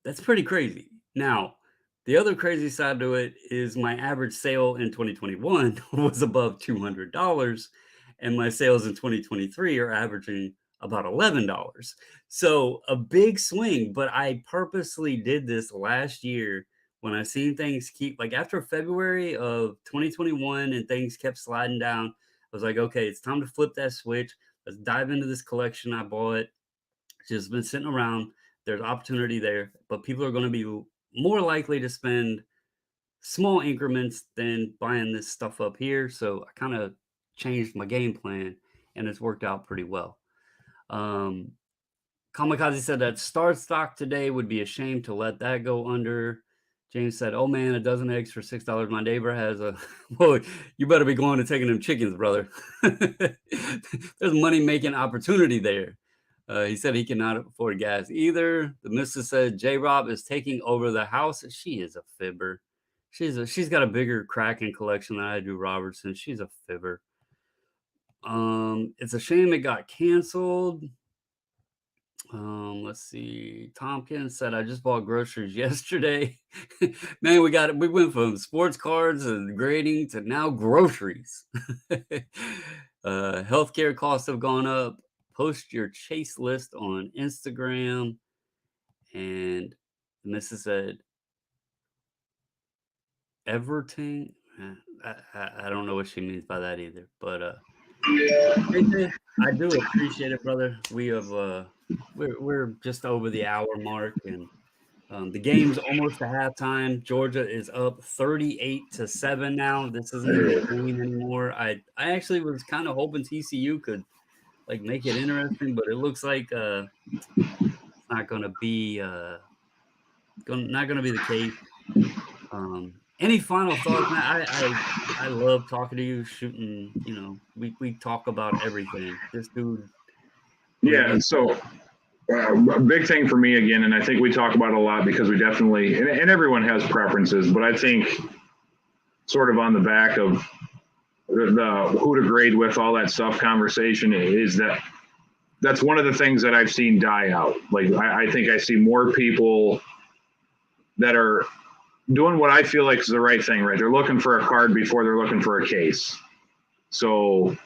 That's pretty crazy. Now, the other crazy side to it is my average sale in 2021 was above $200, and my sales in 2023 are averaging about $11. So a big swing, but I purposely did this last year when I seen things keep, like after February of 2021 and things kept sliding down. I was like, okay, it's time to flip that switch. Let's dive into this collection I bought. It's just been sitting around. There's opportunity there, but people are going to be more likely to spend small increments than buying this stuff up here. So I kind of changed my game plan and it's worked out pretty well. Kamikaze said that start stock today would be a shame to let that go under. James said, oh man, a dozen eggs for $6. My neighbor has a, well, you better be going and taking them chickens, brother. There's money making opportunity there. He said he cannot afford gas either. The missus said J-Rob is taking over the house. She is a fibber. She's got a bigger Kraken collection than I do, Robertson. She's a fibber. It's a shame it got canceled. Let's see. Tompkins said I just bought groceries yesterday. Man, we went from sports cards and grading to now groceries. Healthcare costs have gone up. Post your Chase list on Instagram. And Mrs. said, Everton. I don't know what she means by that either. But I do appreciate it, brother. We have we're just over the hour mark, and the game's almost to halftime. Georgia is up 38-7 now. This isn't even a game anymore. I actually was kind of hoping TCU could like make it interesting, but it looks like it's not going to be not going to be the case. Any final thoughts, man? I love talking to you, shooting. We talk about everything. This dude Yeah. So a big thing for me again, and I think we talk about it a lot because we definitely, and everyone has preferences, but I think sort of on the back of the who to grade with, all that stuff conversation is that's one of the things that I've seen die out. Like I think I see more people that are doing what I feel like is the right thing, right? They're looking for a card before they're looking for a case. So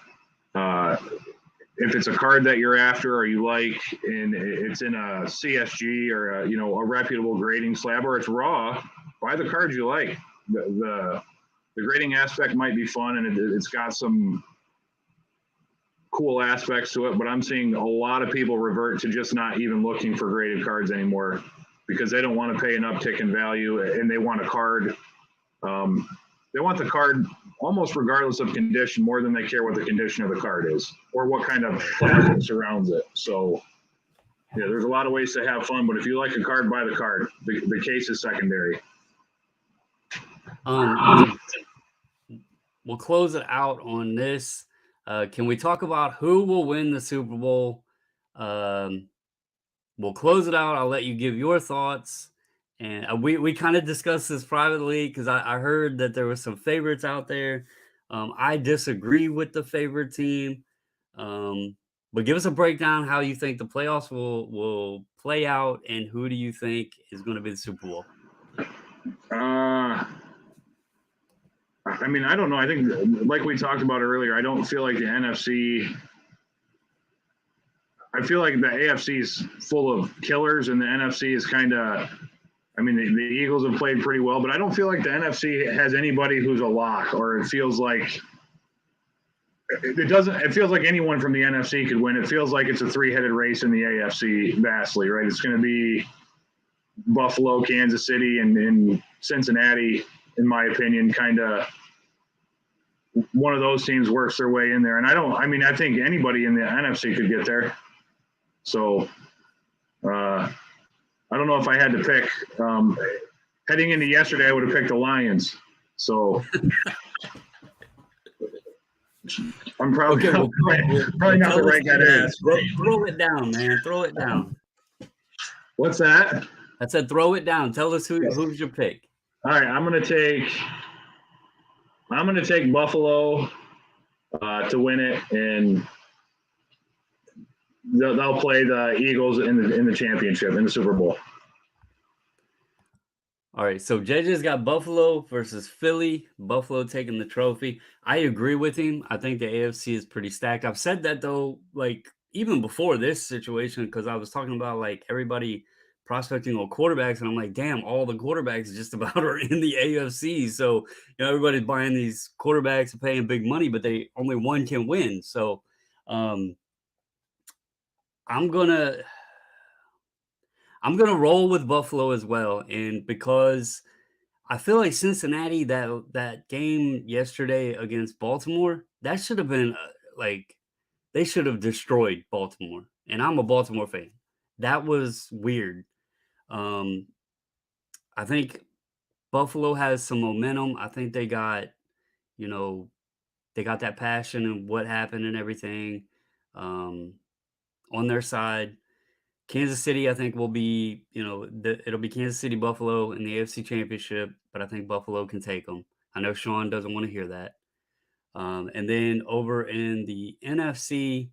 if it's a card that you're after or you like, and it's in a CSG or a reputable grading slab, or it's raw, buy the cards you like. The grading aspect might be fun, and it's got some cool aspects to it, but I'm seeing a lot of people revert to just not even looking for graded cards anymore because they don't want to pay an uptick in value, and they want a card. They want the card almost regardless of condition more than they care what the condition of the card is or what kind of plastic surrounds it. So, yeah, there's a lot of ways to have fun, but if you like a card, buy the card. The case is secondary. We'll close it out on this. Can we talk about who will win the Super Bowl? We'll close it out. I'll let you give your thoughts. And we kind of discussed this privately because I heard that there were some favorites out there. I disagree with the favorite team. But give us a breakdown how you think the playoffs will play out, and who do you think is going to be the Super Bowl? I mean, I don't know. I think, like we talked about earlier, I don't feel like the NFC. I feel like the AFC is full of killers, and the NFC is kind of. I mean, the Eagles have played pretty well, but I don't feel like the NFC has anybody who's a lock, or it feels like it doesn't. It feels like anyone from the NFC could win. It feels like it's a three-headed race in the AFC vastly, right? It's going to be Buffalo, Kansas City, and Cincinnati, in my opinion, kind of one of those teams works their way in there. And I think anybody in the NFC could get there. So I don't know if I had to pick. Heading into yesterday, I would have picked the Lions. So I'm probably, probably not the right guy to ask. Throw it down, man. Throw it down. What's that? I said throw it down. Tell us who's your pick. All right, I'm gonna take Buffalo to win it, and they'll play the Eagles in the championship in the Super Bowl. All right, so JJ's got Buffalo versus Philly. Buffalo taking the trophy. I agree with him. I think the AFC is pretty stacked. I've said that though, like even before this situation, because I was talking about like everybody prospecting on quarterbacks, and I'm like, damn, all the quarterbacks just about are in the AFC. So everybody's buying these quarterbacks and paying big money, but they only one can win. So I'm gonna roll with Buffalo as well, and because I feel like Cincinnati, that game yesterday against Baltimore, that should have been they should have destroyed Baltimore, and I'm a Baltimore fan. That was weird. I think Buffalo has some momentum. I think they got that passion and what happened and everything on their side. Kansas City, I think, will be, it'll be Kansas City, Buffalo in the AFC Championship, but I think Buffalo can take them. I know Sean doesn't want to hear that. And then over in the NFC,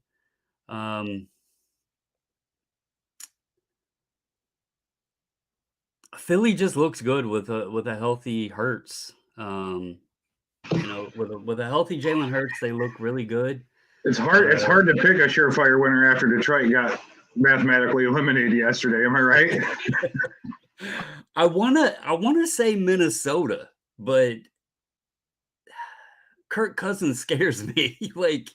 Philly just looks good with a healthy Hurts. With a healthy Jalen Hurts, they look really good. It's hard. It's hard to pick a surefire winner after Detroit got mathematically eliminated yesterday. Am I right? I wanna say Minnesota, but Kirk Cousins scares me. Like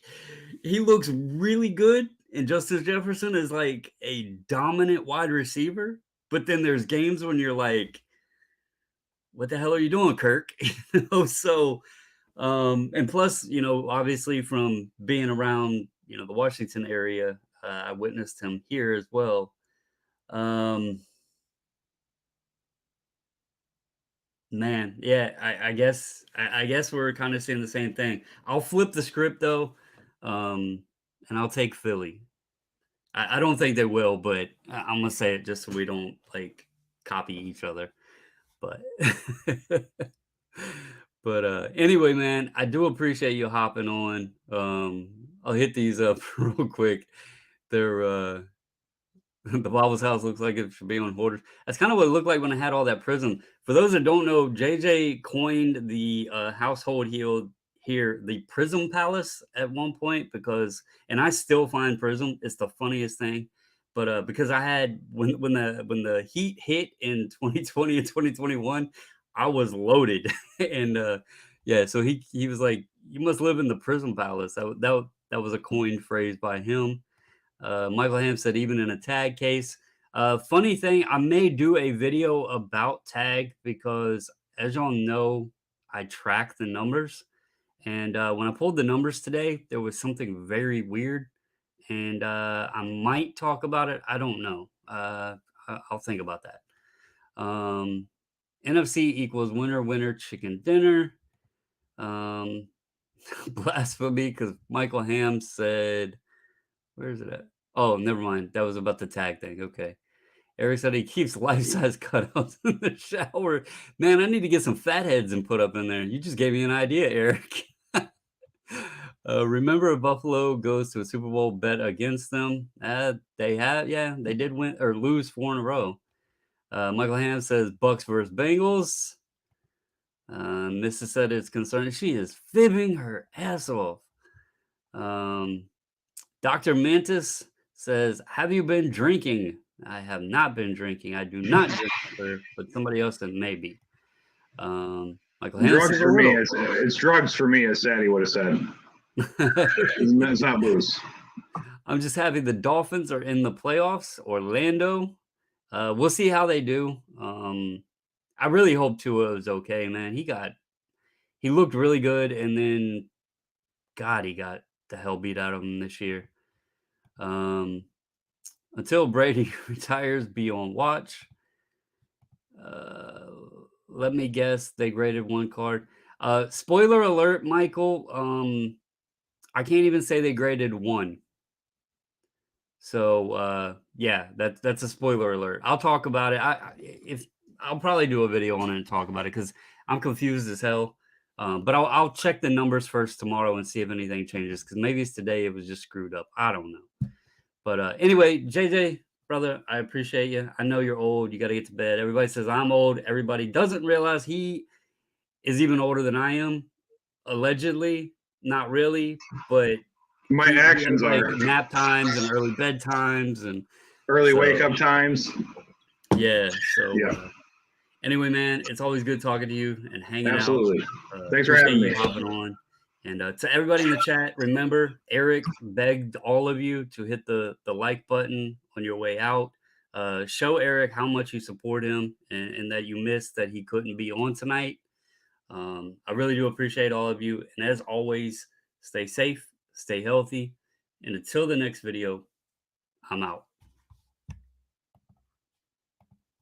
he looks really good, and Justin Jefferson is like a dominant wide receiver. But then there's games when you're like, "What the hell are you doing, Kirk?" So, and plus, obviously from being around, the Washington area, I witnessed him here as well. Man, yeah, I guess we're kind of saying the same thing. I'll flip the script though, and I'll take Philly. I don't think they will, but I'm gonna say it just so we don't like copy each other. But anyway, man, I do appreciate you hopping on. I'll hit these up real quick. They're the Bob's house looks like it should be on Hoarders. That's kind of what it looked like when I had all that prism. For those that don't know, JJ coined the household heel here, the Prism Palace at one point because, and I still find Prism, it's the funniest thing. But because I had when the heat hit in 2020 and 2021, I was loaded, and yeah, so he was like, "You must live in the Prism Palace." That was a coined phrase by him. Michael Ham said, even in a tag case. Funny thing, I may do a video about tag because, as y'all know, I track the numbers. And when I pulled the numbers today, there was something very weird. And I might talk about it. I don't know. I'll think about that. NFC equals winner, winner, chicken dinner. Um, blasphemy because Michael Ham said, where is it at? Oh, never mind. That was about the tag thing. Okay. Eric said he keeps life-size cutouts in the shower. Man, I need to get some fat heads and put up in there. You just gave me an idea, Eric. Remember if Buffalo goes to a Super Bowl, bet against them? Yeah, they did win or lose 4 in a row. Michael Ham says Bucks versus Bengals. Mrs. said it's concerning. She is fibbing her ass off. Dr. Mantis says, have you been drinking? I have not been drinking. I do not drink, sir, but somebody else that may be. Michael Hansen Drugs says a for me, little. it's drugs for me, as Sadie would have said. It's not booze. I'm just happy the Dolphins are in the playoffs. Orlando. We'll see how they do. I really hope Tua is okay, man. He looked really good, and then God, he got the hell beat out of him this year. Until Brady retires, be on watch. Uh, Let me guess, they graded 1 card. Spoiler alert, Michael. I can't even say they graded 1. So yeah, that's a spoiler alert. I'll talk about it. If I'll probably do a video on it and talk about it because I'm confused as hell. But I'll check the numbers first tomorrow and see if anything changes because maybe it's today it was just screwed up. I don't know. But anyway, JJ, brother, I appreciate you. I know you're old. You got to get to bed. Everybody says I'm old. Everybody doesn't realize he is even older than I am, allegedly. Not really, but My he has actions like are nap times and early bed times, and early so wake up times. yeah. So Yeah, anyway, man, it's always good talking to you and hanging out. absolutely. Thanks for Appreciate having you me. hopping on. And to everybody in the chat, remember, Eric begged all of you to hit the like button on your way out. Show Eric how much you support him and that you missed that he couldn't be on tonight. I really do appreciate all of you. And as always, stay safe, stay healthy. And until the next video, I'm out.